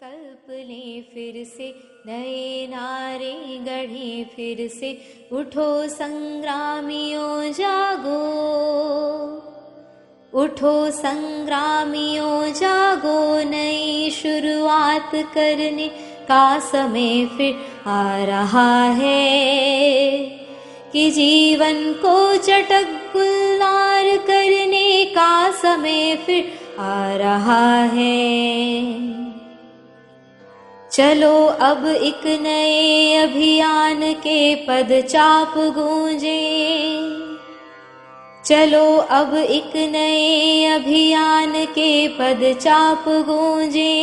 संकल्प ले फिर से, नए नारे गढ़े फिर से। उठो संग्रामियों जागो, उठो संग्रामियों जागो। नई शुरुआत करने का समय फिर आ रहा है, कि जीवन को चटक गुलजार करने का समय फिर आ रहा है। चलो अब एक नए अभियान के पदचाप गूंजे, चलो अब एक नए अभियान के पदचाप गूंजे।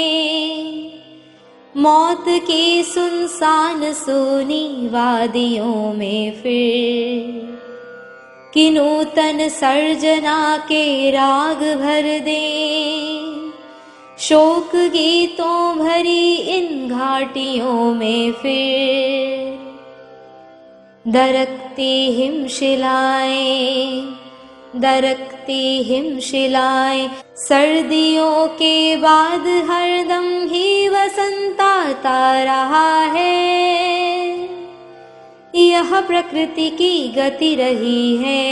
मौत की सुनसान सोनी वादियों में फिर कि नूतन सर्जना के राग भर दें। शोक गीतों भरी इन घाटियों में फिर दरकती हिमशिलाएं, दरकती हिमशिलाएं। सर्दियों के बाद हरदम ही वसंत आता रहा है, यह प्रकृति की गति रही है।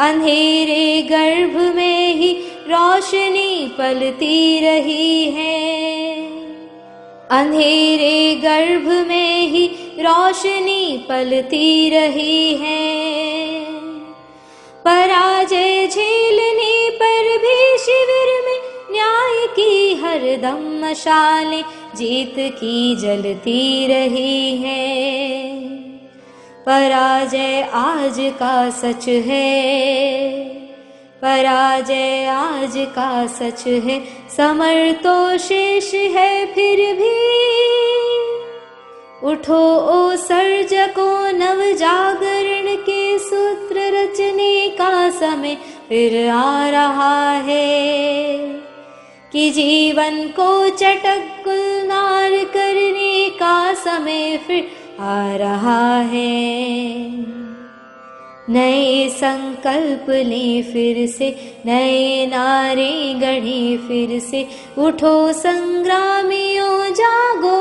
अंधेरे गर्भ में ही रोशनी पलती रही है, अंधेरे गर्भ में ही रोशनी पलती रही है। पराजय झेलने पर भी शिविर में न्याय की हरदम मशालें जीत की जलती रही है। पराजय आज का सच है, पराजय आज का सच है। समर तो शेष है फिर भी, उठो ओ सर्जको। नव जागरण के सूत्र रचने का समय फिर आ रहा है, कि जीवन को चटक गुलजार करने का समय फिर आ रहा है। नए संकल्प ले फिर से, नए नारे गढ़े फिर से। उठो संग्रामियों जागो,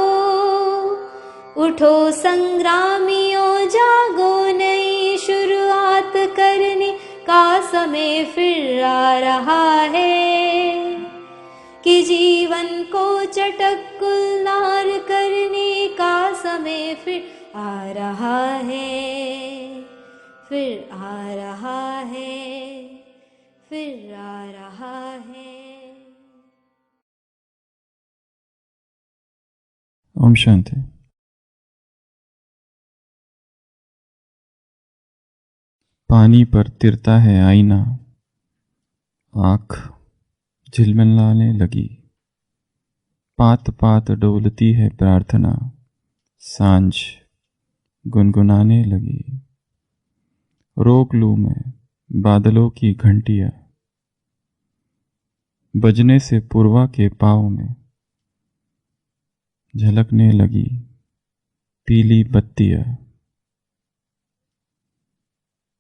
उठो संग्रामियों जागो। नई शुरुआत करने का समय फिर आ रहा है, कि जीवन को चटक गुलजार करने का समय फिर आ रहा है, फिर आ रहा है, फिर आ रहा है। ओम शांति। पानी पर तिरता है आईना, आँख झिलमिलाने लगी। पात पात डोलती है प्रार्थना, सांझ गुनगुनाने लगी। रोक लूं मैं बादलों की घंटियां, बजने से पूर्वा के पाँव में झलकने लगी पीली बत्तियां।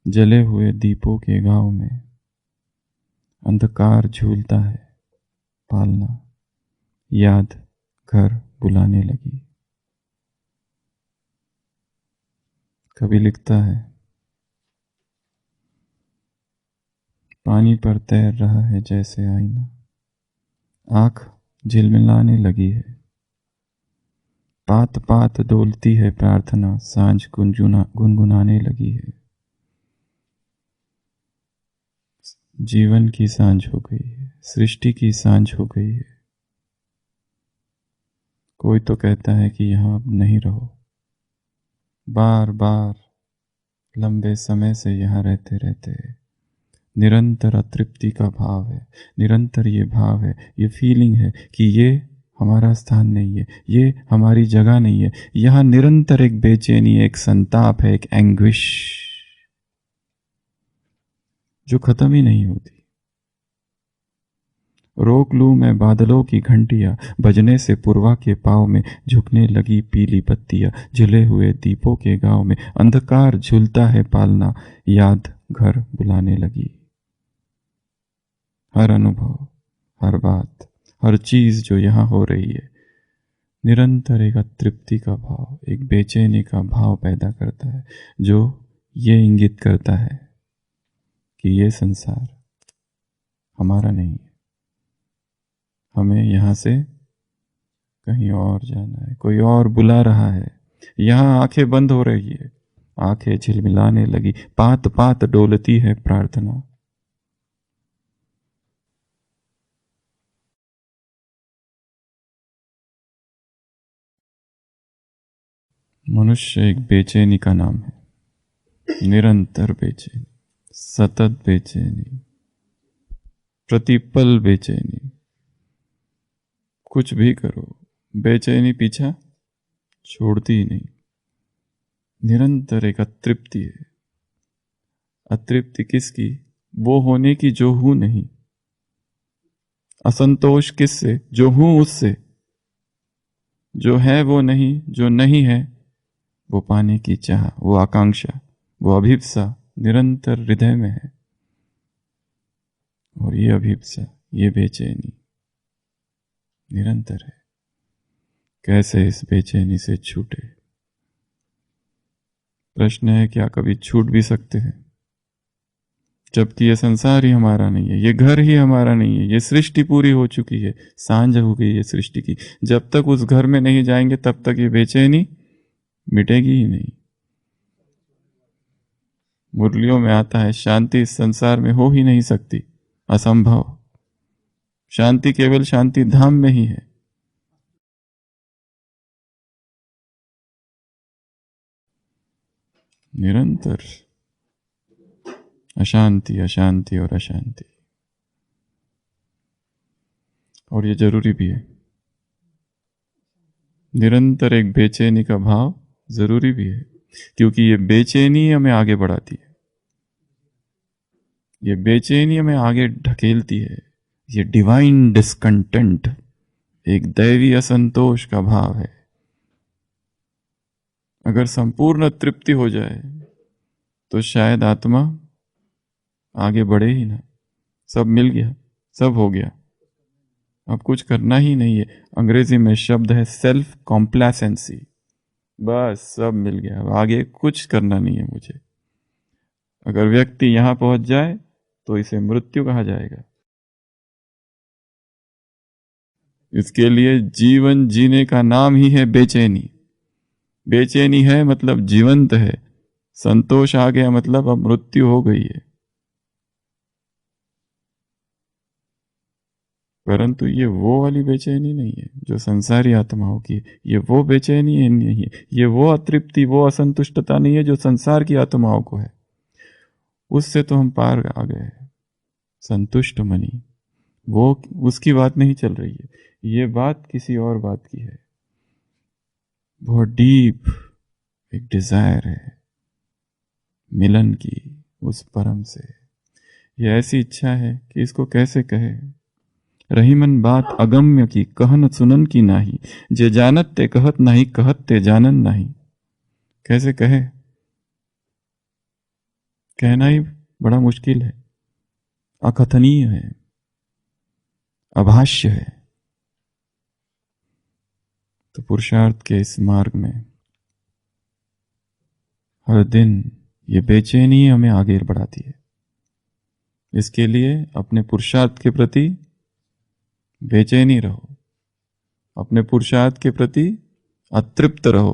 जले हुए दीपों के गांव में अंधकार झूलता है पालना, याद घर बुलाने लगी। कभी लिखता है, पानी पर तैर रहा है जैसे आईना, आँख झिलमिलाने लगी है। पात पात डोलती है प्रार्थना, सांझ गुनगुनाने लगी है। जीवन की सांझ हो गई है, सृष्टि की सांझ हो गई है। कोई तो कहता है कि यहाँ अब नहीं रहो। बार बार लंबे समय से यहाँ रहते रहते निरंतर अतृप्ति का भाव है, निरंतर ये भाव है, ये फीलिंग है कि ये हमारा स्थान नहीं है, ये हमारी जगह नहीं है। यहाँ निरंतर एक बेचैनी, एक संताप है, एक एंग्विश जो खत्म ही नहीं होती। रोक लूं मैं बादलों की घंटियां, बजने से पूर्वा के पाँव में झुकने लगी पीली बत्तियां। जले हुए दीपों के गांव में अंधकार झूलता है पालना, याद घर बुलाने लगी। हर अनुभव, हर बात, हर चीज जो यहाँ हो रही है निरंतर एक अतृप्ति का भाव, एक बेचैनी का भाव पैदा करता है, जो ये इंगित करता है कि ये संसार हमारा नहीं है, हमें यहाँ से कहीं और जाना है, कोई और बुला रहा है। यहाँ आंखें बंद हो रही है, आंखें झिलमिलाने लगी, पात पात डोलती है प्रार्थना। मनुष्य एक बेचैनी का नाम है, निरंतर बेचैनी, सतत बेचैनी, प्रतिपल बेचैनी। कुछ भी करो, बेचैनी पीछा छोड़ती ही नहीं। निरंतर एक अतृप्ति है। अतृप्ति किसकी? वो होने की जो हूं नहीं। असंतोष किससे? जो हूं उससे। जो है वो नहीं, जो नहीं है वो पाने की चाह, वो आकांक्षा, वो अभिप्सा निरंतर हृदय में है। और ये अभिप्सा, ये बेचैनी निरंतर है। कैसे इस बेचैनी से छूटे? प्रश्न है, क्या कभी छूट भी सकते हैं? जबकि ये संसार ही हमारा नहीं है, ये घर ही हमारा नहीं है, ये सृष्टि पूरी हो चुकी है, सांझ हो गई है सृष्टि की। जब तक उस घर में नहीं जाएंगे तब तक ये बेचैनी मिटेगी ही नहीं। मुरलियों में आता है, शांति इस संसार में हो ही नहीं सकती, असंभव। शांति केवल शांति धाम में ही है। निरंतर अशांति, अशांति और अशांति। और ये जरूरी भी है। निरंतर एक बेचैनी का भाव जरूरी भी है, क्योंकि ये बेचैनी हमें आगे बढ़ाती है, ये बेचैनी हमें आगे ढकेलती है। ये डिवाइन डिस्कंटेंट, एक दैवी असंतोष का भाव है। अगर संपूर्ण तृप्ति हो जाए तो शायद आत्मा आगे बढ़े ही ना। सब मिल गया, सब हो गया, अब कुछ करना ही नहीं है। अंग्रेजी में शब्द है सेल्फ कॉम्प्लेसेंसी। बस सब मिल गया, अब आगे कुछ करना नहीं है मुझे। अगर व्यक्ति यहां पहुंच जाए तो इसे मृत्यु कहा जाएगा। इसके लिए जीवन जीने का नाम ही है बेचैनी। बेचैनी है मतलब जीवंत है। संतोष आ गया मतलब अब मृत्यु हो गई है। परंतु ये वो वाली बेचैनी नहीं है जो संसारी आत्माओं की है। ये वो बेचैनी नहीं है, ये वो अतृप्ति, वो असंतुष्टता नहीं है जो संसार की आत्माओं को है। उससे तो हम पार आ गए हैं। संतुष्ट मनी, वो उसकी बात नहीं चल रही है। ये बात किसी और बात की है। बहुत डीप एक डिजायर है मिलन की उस परम से। ये ऐसी इच्छा है कि इसको कैसे कहे। रहीमन बात अगम्य की, कहन सुनन की नाही, जे जानत ते कहत नहीं, कहत ते जानन नहीं। कैसे कहे? कहना ही बड़ा मुश्किल है, अकथनीय है, अभाष्य है। तो पुरुषार्थ के इस मार्ग में हर दिन ये बेचैनी हमें आगे बढ़ाती है। इसके लिए अपने पुरुषार्थ के प्रति बेचैनी रहो, अपने पुरुषार्थ के प्रति अतृप्त रहो।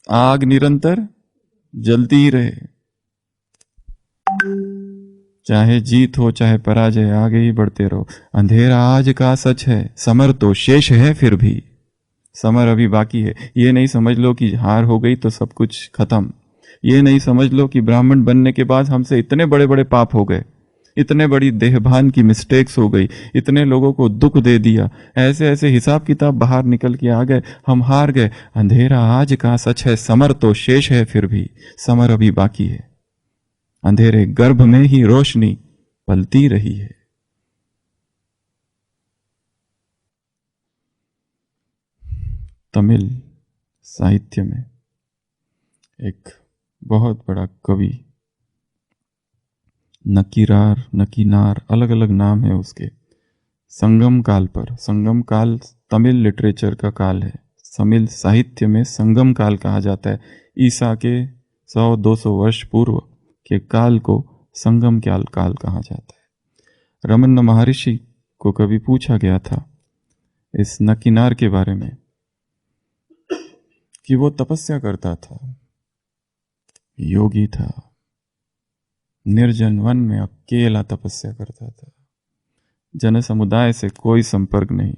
आग निरंतर जलती ही रहे, चाहे जीत हो चाहे पराजय, आगे ही बढ़ते रहो। अंधेरा आज का सच है, समर तो शेष है फिर भी। समर अभी बाकी है। ये नहीं समझ लो कि हार हो गई तो सब कुछ खत्म। ये नहीं समझ लो कि ब्राह्मण बनने के बाद हमसे इतने बड़े बड़े पाप हो गए, इतने बड़ी देहभान की मिस्टेक्स हो गई, इतने लोगों को दुख दे दिया, ऐसे ऐसे हिसाब किताब बाहर निकल के आ गए, हम हार गए। अंधेरा आज का सच है, समर तो शेष है फिर भी। समर अभी बाकी है। अंधेरे गर्भ में ही रोशनी पलती रही है। तमिल साहित्य में एक बहुत बड़ा कवि, नकीरार, नकीनार, अलग अलग नाम है उसके, संगम काल पर। संगम काल तमिल लिटरेचर का काल है, तमिल साहित्य में संगम काल कहा जाता है। ईसा के 100-200 वर्ष पूर्व के काल को संगम काल कहा जाता है। रमन महर्षि को कभी पूछा गया था इस नकिनार के बारे में कि वो तपस्या करता था, योगी था, निर्जन वन में अकेला तपस्या करता था, जन समुदाय से कोई संपर्क नहीं,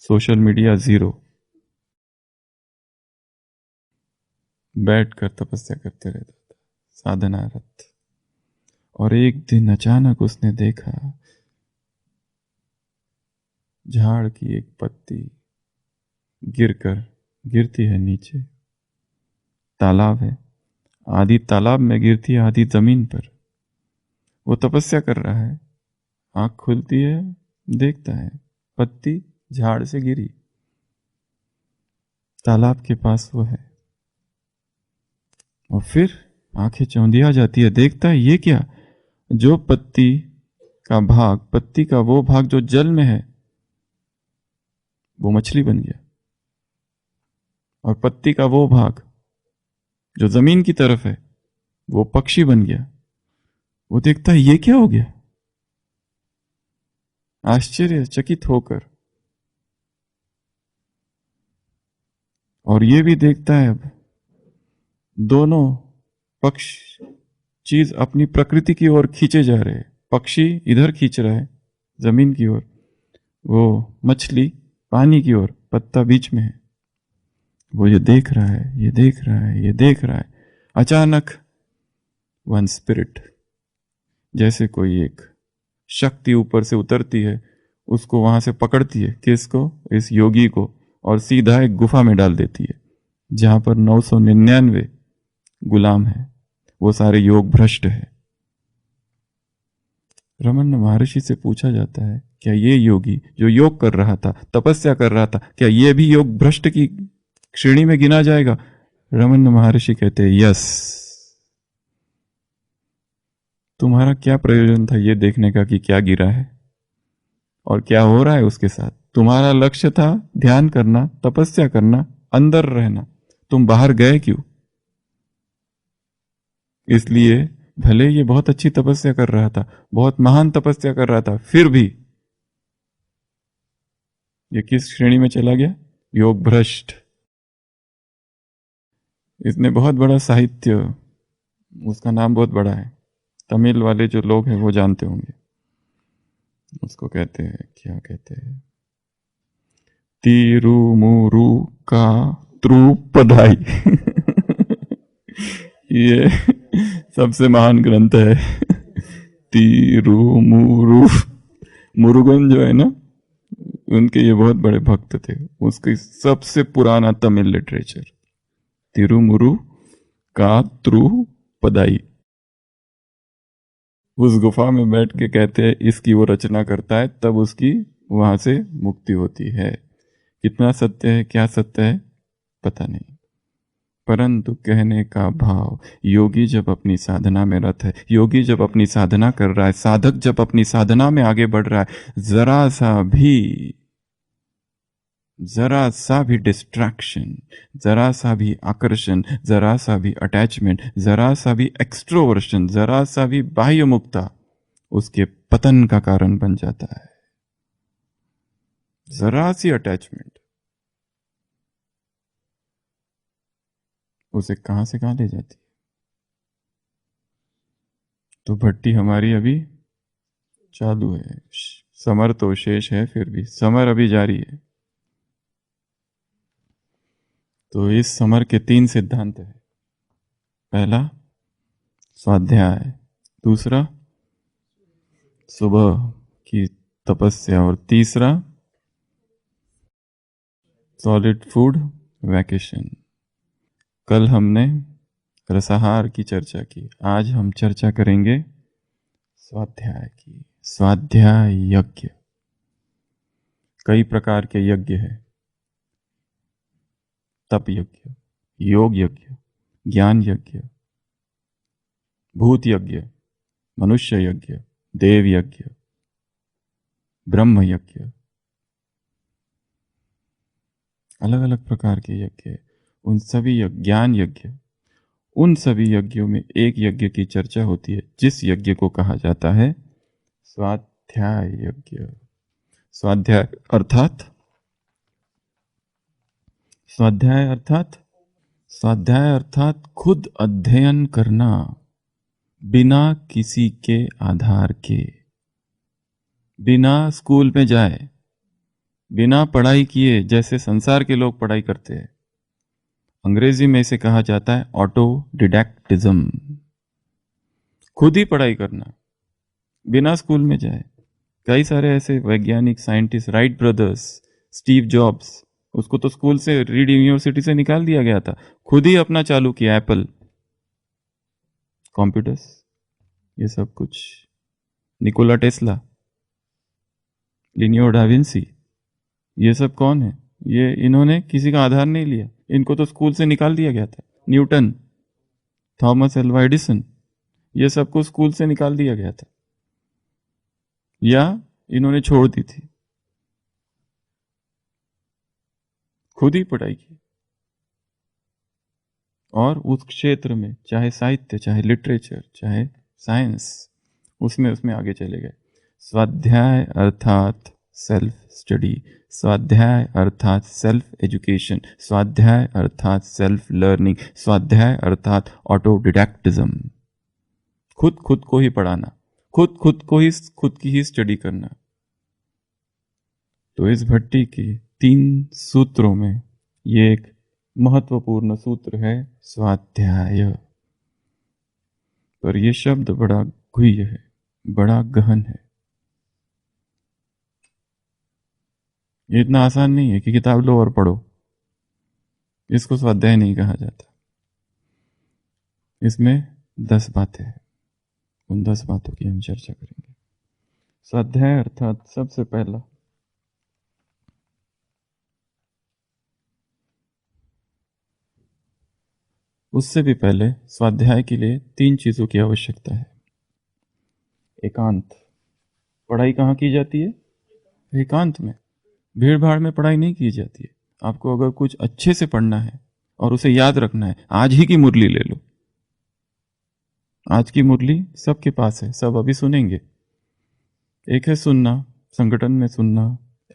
सोशल मीडिया जीरो, बैठकर तपस्या करते रहता था, साधनारत। और एक दिन अचानक उसने देखा झाड़ की एक पत्ती गिरती है नीचे। तालाब है, आधी तालाब में गिरती है, आधी जमीन पर। वो तपस्या कर रहा है, आंख खुलती है, देखता है पत्ती झाड़ से गिरी, तालाब के पास वो है। और फिर आंखें चौंधिया जाती है, देखता है ये क्या, जो पत्ती का वो भाग जो जल में है वो मछली बन गया, और पत्ती का वो भाग जो जमीन की तरफ है वो पक्षी बन गया। वो देखता है ये क्या हो गया, आश्चर्यचकित होकर। और ये भी देखता है अब दोनों पक्ष चीज अपनी प्रकृति की ओर खींचे जा रहे हैं। पक्षी इधर खींच रहा है जमीन की ओर, वो मछली पानी की ओर, पत्ता बीच में है। वो ये देख रहा है, ये देख रहा है, ये देख रहा है। अचानक वन स्पिरिट, जैसे कोई एक शक्ति ऊपर से उतरती है, उसको वहां से पकड़ती है, किसको, इस योगी को, और सीधा एक गुफा में डाल देती है जहां पर 999 गुलाम है, वो सारे योग भ्रष्ट है। रमन महर्षि से पूछा जाता है क्या ये योगी जो योग कर रहा था, तपस्या कर रहा था, क्या ये भी योग भ्रष्ट की श्रेणी में गिना जाएगा? रमन महर्षि कहते हैं यस। तुम्हारा क्या प्रयोजन था ये देखने का कि क्या गिरा है और क्या हो रहा है उसके साथ? तुम्हारा लक्ष्य था ध्यान करना, तपस्या करना, अंदर रहना, तुम बाहर गए क्यों? इसलिए भले ये बहुत अच्छी तपस्या कर रहा था, बहुत महान तपस्या कर रहा था, फिर भी ये किस श्रेणी में चला गया? योग भ्रष्ट। इसने बहुत बड़ा साहित्य, उसका नाम बहुत बड़ा है, तमिल वाले जो लोग हैं वो जानते होंगे। उसको कहते हैं, क्या कहते हैं, तिरुमुरु का त्रुपदाई। ये सबसे महान ग्रंथ है। तिरुमुरु, मुरुगन जो है ना, उनके ये बहुत बड़े भक्त थे। उसकी सबसे पुराना तमिल लिटरेचर तिरुमुरु का त्रुपदाई। उस गुफा में बैठ के कहते हैं इसकी वो रचना करता है, तब उसकी वहां से मुक्ति होती है। कितना सत्य है, क्या सत्य है पता नहीं, परंतु कहने का भाव, योगी जब अपनी साधना में रत है, योगी जब अपनी साधना कर रहा है, साधक जब अपनी साधना में आगे बढ़ रहा है, जरा सा भी डिस्ट्रैक्शन, जरा सा भी आकर्षण, जरा सा भी अटैचमेंट, जरा सा भी एक्सट्रोवर्शन, जरा सा भी बाह्य मुक्ता उसके पतन का कारण बन जाता है। जरा सी अटैचमेंट उसे कहां से कहां ले जाती है। तो भट्टी हमारी अभी चालू है, समर तो शेष है, फिर भी समर अभी जारी है। तो इस समर के 3 सिद्धांत है। पहला स्वाध्याय, दूसरा सुबह की तपस्या, और तीसरा सॉलिड फूड वैकेशन। कल हमने रसाहार की चर्चा की, आज हम चर्चा करेंगे स्वाध्याय की। स्वाध्याय यज्ञ, कई प्रकार के यज्ञ हैं। तप यज्ञ, योग यज्ञ, ज्ञान यज्ञ, भूत यज्ञ, मनुष्य यज्ञ, देव यज्ञ, ब्रह्म यज्ञ, अलग अलग प्रकार के यज्ञ, उन सभी ज्ञान यज्ञ, उन सभी यज्ञों में एक यज्ञ की चर्चा होती है जिस यज्ञ को कहा जाता है स्वाध्याय यज्ञ। स्वाध्याय अर्थात स्वाध्याय अर्थात स्वाध्याय अर्थात खुद अध्ययन करना, बिना किसी के आधार के, बिना स्कूल में जाए, बिना पढ़ाई किए, जैसे संसार के लोग पढ़ाई करते हैं। अंग्रेजी में इसे कहा जाता है ऑटो डिडैक्टिज्म। खुद ही पढ़ाई करना, बिना स्कूल में जाए। कई सारे ऐसे वैज्ञानिक, scientist, Wright brothers, Steve jobs, उसको तो स्कूल से, रीड यूनिवर्सिटी से निकाल दिया गया था, खुद ही अपना चालू किया। एप्पल, कंप्यूटर्स, ये सब कुछ। निकोला टेस्ला, लिनियो डा विंसी, ये सब कौन है? ये इन्होंने किसी का आधार नहीं लिया, इनको तो स्कूल से निकाल दिया गया था। न्यूटन, थॉमस एल्वा एडिसन, ये सबको स्कूल से निकाल दिया गया था या इन्होंने छोड़ दी थी, खुद ही पढ़ाई की। और उस क्षेत्र में, चाहे साहित्य, चाहे लिटरेचर, चाहे साइंस, उसमें आगे चले गए। स्वाध्याय अर्थात सेल्फ स्टडी, स्वाध्याय अर्थात सेल्फ एजुकेशन, स्वाध्याय अर्थात सेल्फ लर्निंग, स्वाध्याय अर्थात ऑटोडिडैक्टिज्म। खुद को ही पढ़ाना, खुद की ही स्टडी करना। तो इस भट्टी की 3 सूत्रों में ये एक महत्वपूर्ण सूत्र है स्वाध्याय। पर यह शब्द बड़ा गुह्य है, बड़ा गहन है। ये इतना आसान नहीं है कि किताब लो और पढ़ो। इसको स्वाध्याय नहीं कहा जाता। इसमें 10 बातें हैं, उन 10 बातों की हम चर्चा करेंगे। स्वाध्याय अर्थात सबसे पहला, उससे भी पहले स्वाध्याय के लिए 3 चीजों की आवश्यकता है। एकांत। पढ़ाई कहाँ की जाती है? एकांत में। भीड़ भाड़ में पढ़ाई नहीं की जाती है। आपको अगर कुछ अच्छे से पढ़ना है और उसे याद रखना है, आज ही की मुरली ले लो। आज की मुरली सबके पास है, सब अभी सुनेंगे। एक है सुनना, संगठन में सुनना,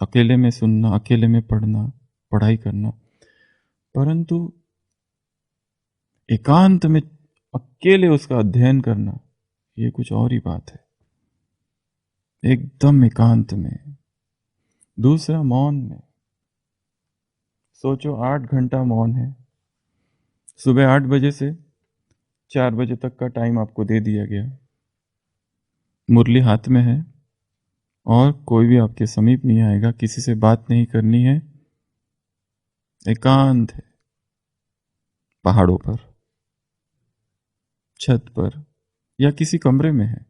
अकेले में सुनना, अकेले में पढ़ना, पढ़ाई करना। परंतु एकांत में अकेले उसका अध्ययन करना, ये कुछ और ही बात है। एकदम एकांत में। दूसरा, मौन में। सोचो 8 घंटा मौन है। सुबह 8 बजे से 4 बजे तक का टाइम आपको दे दिया गया। मुरली हाथ में है और कोई भी आपके समीप नहीं आएगा, किसी से बात नहीं करनी है। एकांत है। पहाड़ों पर, छत पर या किसी कमरे में है।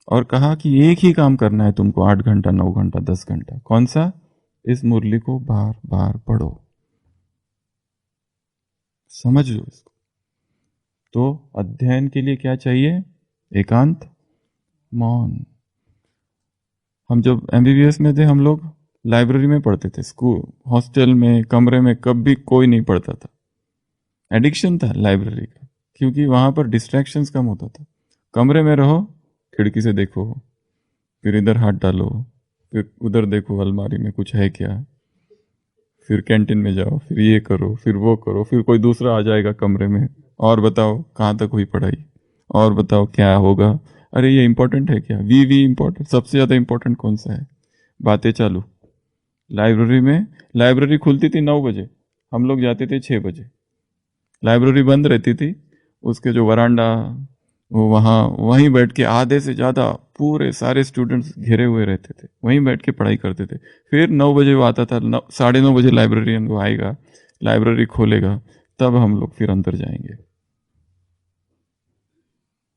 और कहा कि एक ही काम करना है तुमको, 8 घंटा, 9 घंटा, 10 घंटा। कौन सा? इस मुरली को बार बार पढ़ो, समझ लो इसको। तो अध्ययन के लिए क्या चाहिए? एकांत, मौन। हम जब एमबीबीएस में थे, हम लोग लाइब्रेरी में पढ़ते थे। स्कूल, हॉस्टल में, कमरे में कभी कोई नहीं पढ़ता था। एडिक्शन था लाइब्रेरी का, क्योंकि वहां पर डिस्ट्रैक्शंस कम होता था। कमरे में रहो, खिड़की से देखो, फिर इधर हाथ डालो, फिर उधर देखो अलमारी में कुछ है क्या, फिर कैंटीन में जाओ, फिर ये करो, फिर वो करो, फिर कोई दूसरा आ जाएगा कमरे में, और बताओ कहाँ तक हुई पढ़ाई, और बताओ क्या होगा, अरे ये इंपॉर्टेंट है क्या, वी इंपॉर्टेंट, सबसे ज़्यादा इंपॉर्टेंट कौन सा है, बातें चालू। लाइब्रेरी में, लाइब्रेरी खुलती थी 9 बजे, हम लोग जाते थे 6 बजे। लाइब्रेरी बंद रहती थी, उसके जो वरांडा, वो वहीं बैठ के आधे से ज़्यादा पूरे सारे स्टूडेंट्स घिरे हुए रहते थे, वहीं बैठ के पढ़ाई करते थे। फिर 9 बजे वो आता था, 9:30 बजे लाइब्रेरियन वो आएगा, लाइब्रेरी खोलेगा, तब हम लोग फिर अंदर जाएंगे।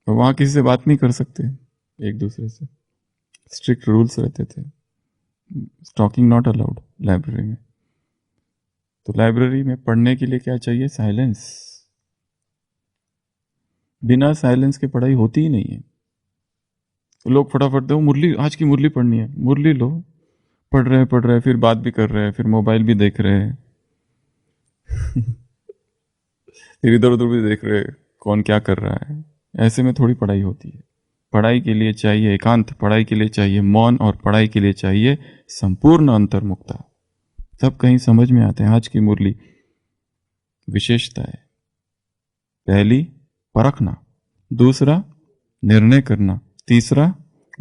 तो वहाँ किसी से बात नहीं कर सकते, एक दूसरे से, स्ट्रिक्ट रूल्स रहते थे। टॉकिंग नॉट अलाउड लाइब्रेरी में। तो लाइब्रेरी में पढ़ने के लिए क्या चाहिए? साइलेंस। बिना साइलेंस के पढ़ाई होती ही नहीं है। लोग फटाफट दो मुरली, आज की मुरली पढ़नी है, मुरली लो, पढ़ रहे हैं, फिर बात भी कर रहे हैं, फिर मोबाइल भी देख रहे हैं, फिर इधर उधर भी देख रहे हैं कौन क्या कर रहा है। ऐसे में थोड़ी पढ़ाई होती है। पढ़ाई के लिए चाहिए एकांत, पढ़ाई के लिए चाहिए मौन, और पढ़ाई के लिए चाहिए संपूर्ण अंतर्मुक्ता। तब कहीं समझ में आते हैं आज की मुरली विशेषता है। पहली परखना, दूसरा निर्णय करना, तीसरा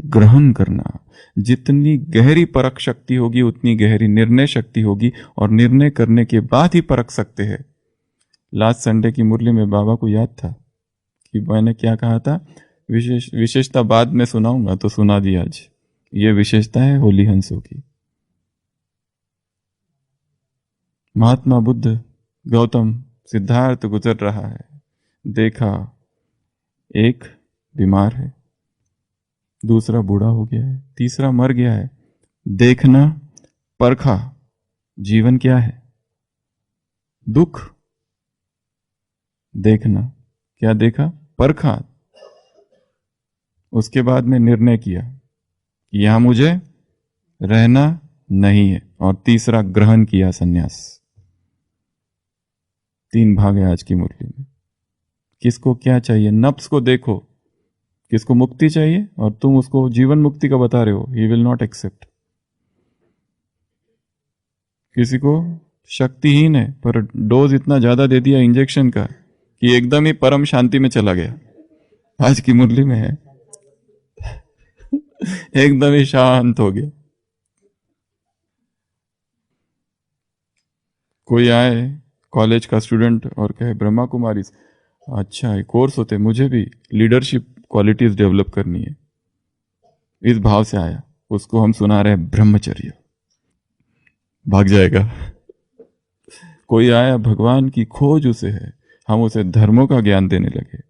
ग्रहण करना। जितनी गहरी परख शक्ति होगी उतनी गहरी निर्णय शक्ति होगी, और निर्णय करने के बाद ही परख सकते हैं। लास्ट संडे की मुरली में बाबा को याद था कि मैंने क्या कहा था, विशेषता बाद में सुनाऊंगा, तो सुना दिया आज। ये विशेषता है होली हंसों की। महात्मा बुद्ध, गौतम, सिद्धार्थ गुजर रहा है, देखा एक बीमार है, दूसरा बूढ़ा हो गया है, तीसरा मर गया है। देखना, परखा, जीवन क्या है, दुख। देखना, क्या देखा, परखा, उसके बाद में निर्णय किया कि यहां मुझे रहना नहीं है, और तीसरा ग्रहण किया, संन्यास। 3 भाग है आज की मुरली में। किसको क्या चाहिए, नफ्स को देखो, किसको मुक्ति चाहिए, और तुम उसको जीवन मुक्ति का बता रहे हो, ही विल नॉट एक्सेप्ट। किसी को शक्तिहीन है, पर डोज इतना ज्यादा दे दिया इंजेक्शन का कि एकदम ही परम शांति में चला गया। आज की मुरली में है एकदम ही शांत हो गया। कोई आए कॉलेज का स्टूडेंट और कहे ब्रह्मा कुमारी, अच्छा ये कोर्स होते, मुझे भी लीडरशिप क्वालिटीज डेवलप करनी है, इस भाव से आया, उसको हम सुना रहे हैं ब्रह्मचर्य, भाग जाएगा। कोई आया भगवान की खोज उसे है, हम उसे धर्मों का ज्ञान देने लगे,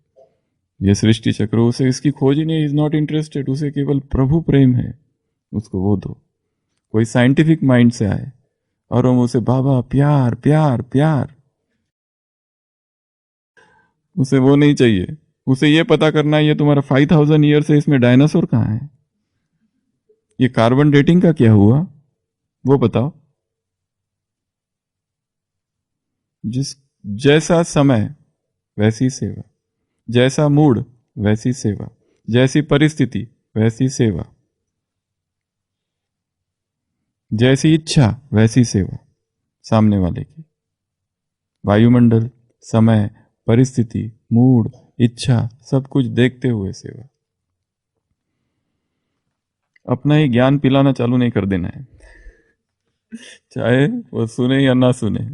ये सृष्टि चक्र, उसे इसकी खोज ही नहीं, इज नॉट इंटरेस्टेड, उसे केवल प्रभु प्रेम है, उसको वो दो। कोई साइंटिफिक माइंड से आए और हम उसे बाबा प्यार प्यार प्यार, उसे वो नहीं चाहिए, उसे ये पता करना है ये तुम्हारा 5000 ईयर से इसमें डायनासोर कहाँ है, ये कार्बन डेटिंग का क्या हुआ वो बताओ। जिस जैसा समय वैसी सेवा, जैसा मूड वैसी सेवा, जैसी परिस्थिति वैसी सेवा, जैसी इच्छा वैसी सेवा सामने वाले की। वायुमंडल, समय, परिस्थिति, मूड, इच्छा, सब कुछ देखते हुए सेवा। अपना ही ज्ञान पिलाना चालू नहीं कर देना है, चाहे वो सुने या ना सुने।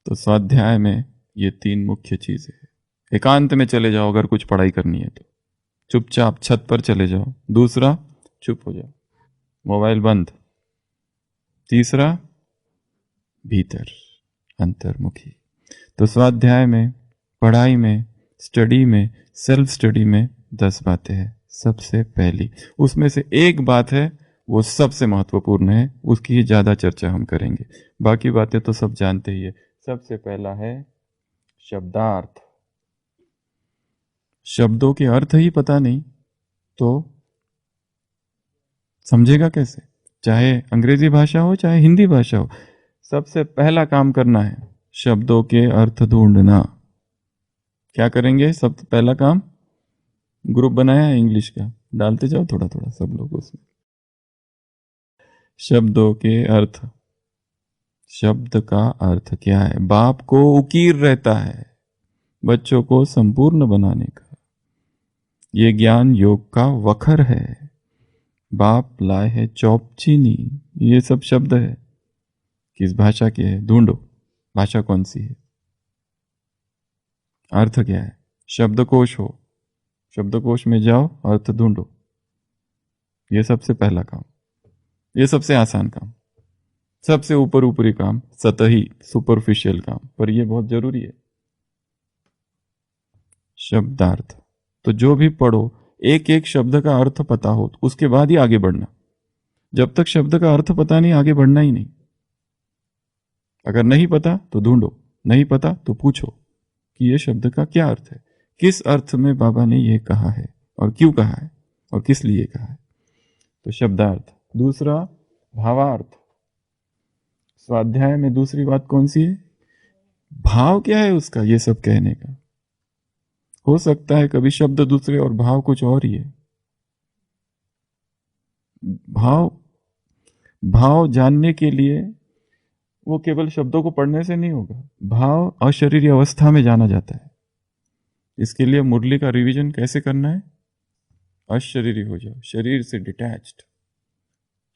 तो स्वाध्याय में ये 3 मुख्य चीजें हैं। एकांत में चले जाओ अगर कुछ पढ़ाई करनी है तो, चुपचाप छत पर चले जाओ। दूसरा, चुप हो जाओ, मोबाइल बंद। तीसरा, भीतर, अंतर्मुखी। तो स्वाध्याय में, पढ़ाई में, स्टडी में, सेल्फ स्टडी में 10 बातें हैं। सबसे पहली, उसमें से एक बात है वो सबसे महत्वपूर्ण है, उसकी ही ज्यादा चर्चा हम करेंगे, बाकी बातें तो सब जानते ही है। सबसे पहला है शब्दार्थ। शब्दों के अर्थ ही पता नहीं तो समझेगा कैसे, चाहे अंग्रेजी भाषा हो चाहे हिंदी भाषा हो। सबसे पहला काम करना है शब्दों के अर्थ ढूंढना। क्या करेंगे सबसे पहला काम, ग्रुप बनाया है इंग्लिश का, डालते जाओ थोड़ा थोड़ा सब लोग उसमें। शब्दों के अर्थ, शब्द का अर्थ क्या है। बाप को उकीर रहता है बच्चों को संपूर्ण बनाने का, ये ज्ञान योग का वखर है। बाप लाए है चौपचीनी, ये सब शब्द है, किस भाषा के है, ढूंढो भाषा कौन सी है, अर्थ क्या है। शब्दकोश हो, शब्दकोश में जाओ, अर्थ ढूंढो। ये सबसे पहला काम, ये सबसे आसान काम, सबसे ऊपरी काम, सतही सुपरफिशियल काम, पर यह बहुत जरूरी है। शब्दार्थ, तो जो भी पढ़ो एक एक शब्द का अर्थ पता हो, उसके बाद ही आगे बढ़ना। जब तक शब्द का अर्थ पता नहीं आगे बढ़ना ही नहीं। अगर नहीं पता तो ढूंढो, नहीं पता तो पूछो कि यह शब्द का क्या अर्थ है, किस अर्थ में बाबा ने यह कहा है, और क्यों कहा है और किस लिए कहा है। तो शब्दार्थ। दूसरा भावार्थ। स्वाध्याय में दूसरी बात कौन सी है? भाव क्या है उसका, ये सब कहने का। हो सकता है कभी शब्द दूसरे और भाव कुछ और ही है। भाव भाव जानने के लिए वो केवल शब्दों को पढ़ने से नहीं होगा। भाव अशरीरी अवस्था में जाना जाता है। इसके लिए मुरली का रिवीजन कैसे करना है? अशरीरी हो जाओ, शरीर से डिटैच्ड,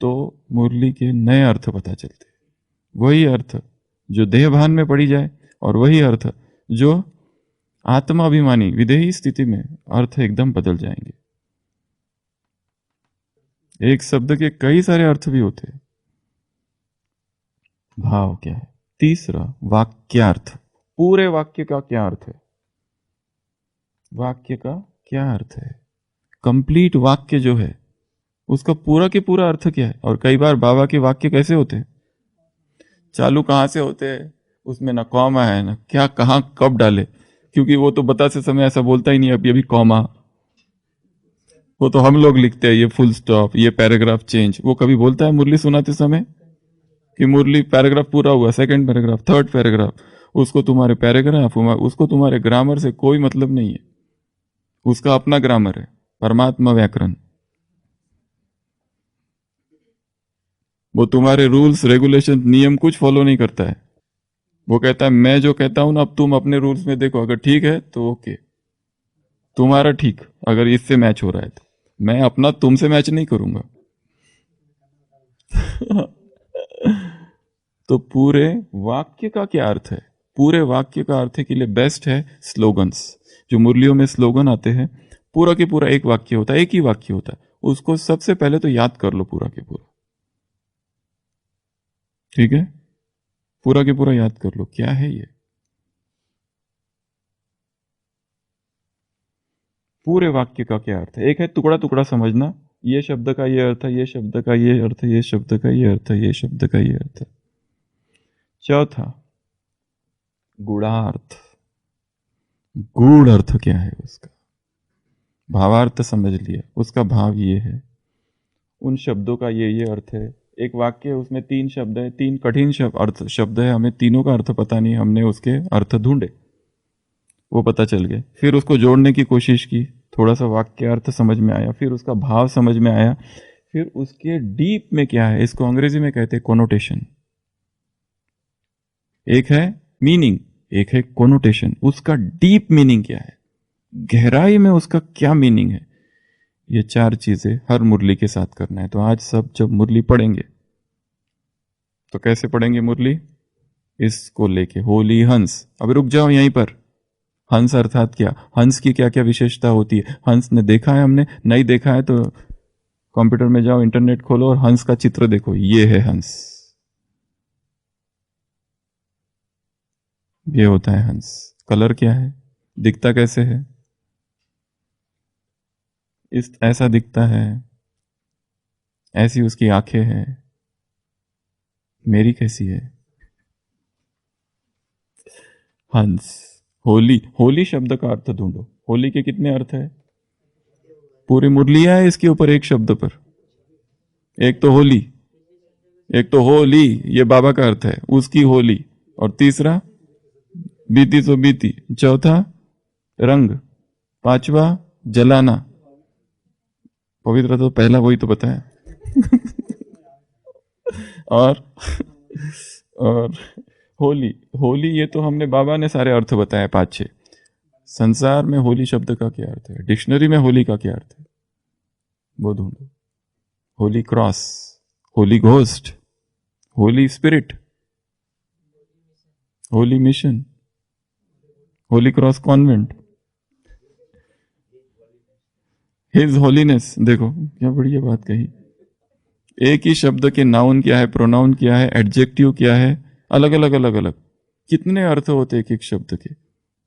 तो मुरली के नए अर्थ पता चलते। वही अर्थ जो देहभान में पड़ी जाए और वही अर्थ जो आत्माभिमानी विदेही स्थिति में अर्थ एकदम बदल जाएंगे। एक शब्द के कई सारे अर्थ भी होते हैं। भाव क्या है? तीसरा वाक्यार्थ। पूरे वाक्य का क्या अर्थ है? वाक्य का क्या अर्थ है? कंप्लीट वाक्य जो है उसका पूरा के पूरा अर्थ क्या है? और कई बार बाबा के वाक्य कैसे होते हैं? चालू कहां से होते हैं, उसमें ना कॉमा है ना क्या, कहां कब डाले, क्योंकि वो तो बताते समय ऐसा बोलता ही नहीं अभी अभी कॉमा। वो तो हम लोग लिखते हैं ये फुल स्टॉप, ये पैराग्राफ चेंज। वो कभी बोलता है मुरली सुनाते समय कि मुरली पैराग्राफ पूरा हुआ, सेकंड पैराग्राफ, थर्ड पैराग्राफ? उसको तुम्हारे पैराग्राफ, उसको तुम्हारे ग्रामर से कोई मतलब नहीं है। उसका अपना ग्रामर है, परमात्मा व्याकरण। वो तुम्हारे रूल्स रेगुलेशन नियम कुछ फॉलो नहीं करता है। वो कहता है मैं जो कहता हूं ना, अब तुम अपने रूल्स में देखो, अगर ठीक है तो ओके, तुम्हारा ठीक, अगर इससे मैच हो रहा है तो। मैं अपना तुमसे मैच नहीं करूंगा। तो पूरे वाक्य का क्या अर्थ है? पूरे वाक्य का अर्थ के लिए बेस्ट है स्लोगन्स। जो मुरलियों में स्लोगन आते हैं, पूरा के पूरा एक वाक्य होता है, एक ही वाक्य होता है। उसको सबसे पहले तो याद कर लो पूरा के पूरा। ठीक है, पूरा के पूरा याद कर लो क्या है ये। पूरे वाक्य का क्या अर्थ है? एक है टुकड़ा टुकड़ा समझना, ये शब्द का ये अर्थ है, ये शब्द का ये अर्थ है, ये शब्द का ये अर्थ है, ये शब्द का ये अर्थ है। चौथा गूढ़ार्थ। गूढ़ अर्थ क्या है उसका? भावार्थ समझ लिया, उसका भाव ये है, उन शब्दों का ये अर्थ है। एक वाक्य है, उसमें 3 शब्द है, 3 कठिन अर्थ शब्द है, हमें तीनों का अर्थ पता नहीं, हमने उसके अर्थ ढूंढे, वो पता चल गए। फिर उसको जोड़ने की कोशिश की, थोड़ा सा वाक्य अर्थ समझ में आया, फिर उसका भाव समझ में आया, फिर उसके डीप में क्या है, इसको अंग्रेजी में कहते हैं कोनोटेशन। एक है मीनिंग, एक है कोनोटेशन। उसका डीप मीनिंग क्या है, गहराई में उसका क्या मीनिंग है, ये 4 चीजें हर मुरली के साथ करना है। तो आज सब जब मुरली पढ़ेंगे तो कैसे पढ़ेंगे मुरली? इसको लेके होली हंस। अब रुक जाओ यहीं पर। हंस अर्थात क्या, हंस की क्या क्या विशेषता होती है? हंस ने देखा है, हमने नहीं देखा है तो कंप्यूटर में जाओ, इंटरनेट खोलो और हंस का चित्र देखो, ये है हंस, ये होता है हंस। कलर क्या है, दिखता कैसे है? इस ऐसा दिखता है, ऐसी उसकी आंखें हैं। मेरी कैसी है? हंस। होली, होली शब्द का अर्थ ढूंढो। होली के कितने अर्थ है? पूरी मुरलियां है इसके ऊपर एक शब्द पर। एक तो होली, एक तो होली ये बाबा का अर्थ है, उसकी होली। और तीसरा बीती सो बीती, चौथा रंग, पांचवा जलाना। पवित्र तो पहला वही तो बताया। और होली, होली ये तो हमने बाबा ने सारे अर्थ बताए 5-6। संसार में होली शब्द का क्या अर्थ है, डिक्शनरी में होली का क्या अर्थ है वो ढूंढो। Holi cross, Holi ghost, Holi spirit, Holi mission, Holi cross convent, his holiness. देखो क्या बढ़िया बात कही। एक ही शब्द के नाउन क्या है, प्रोनाउन क्या है, एडजेक्टिव क्या है, अलग अलग अलग अलग कितने अर्थ होते हैं एक एक शब्द के।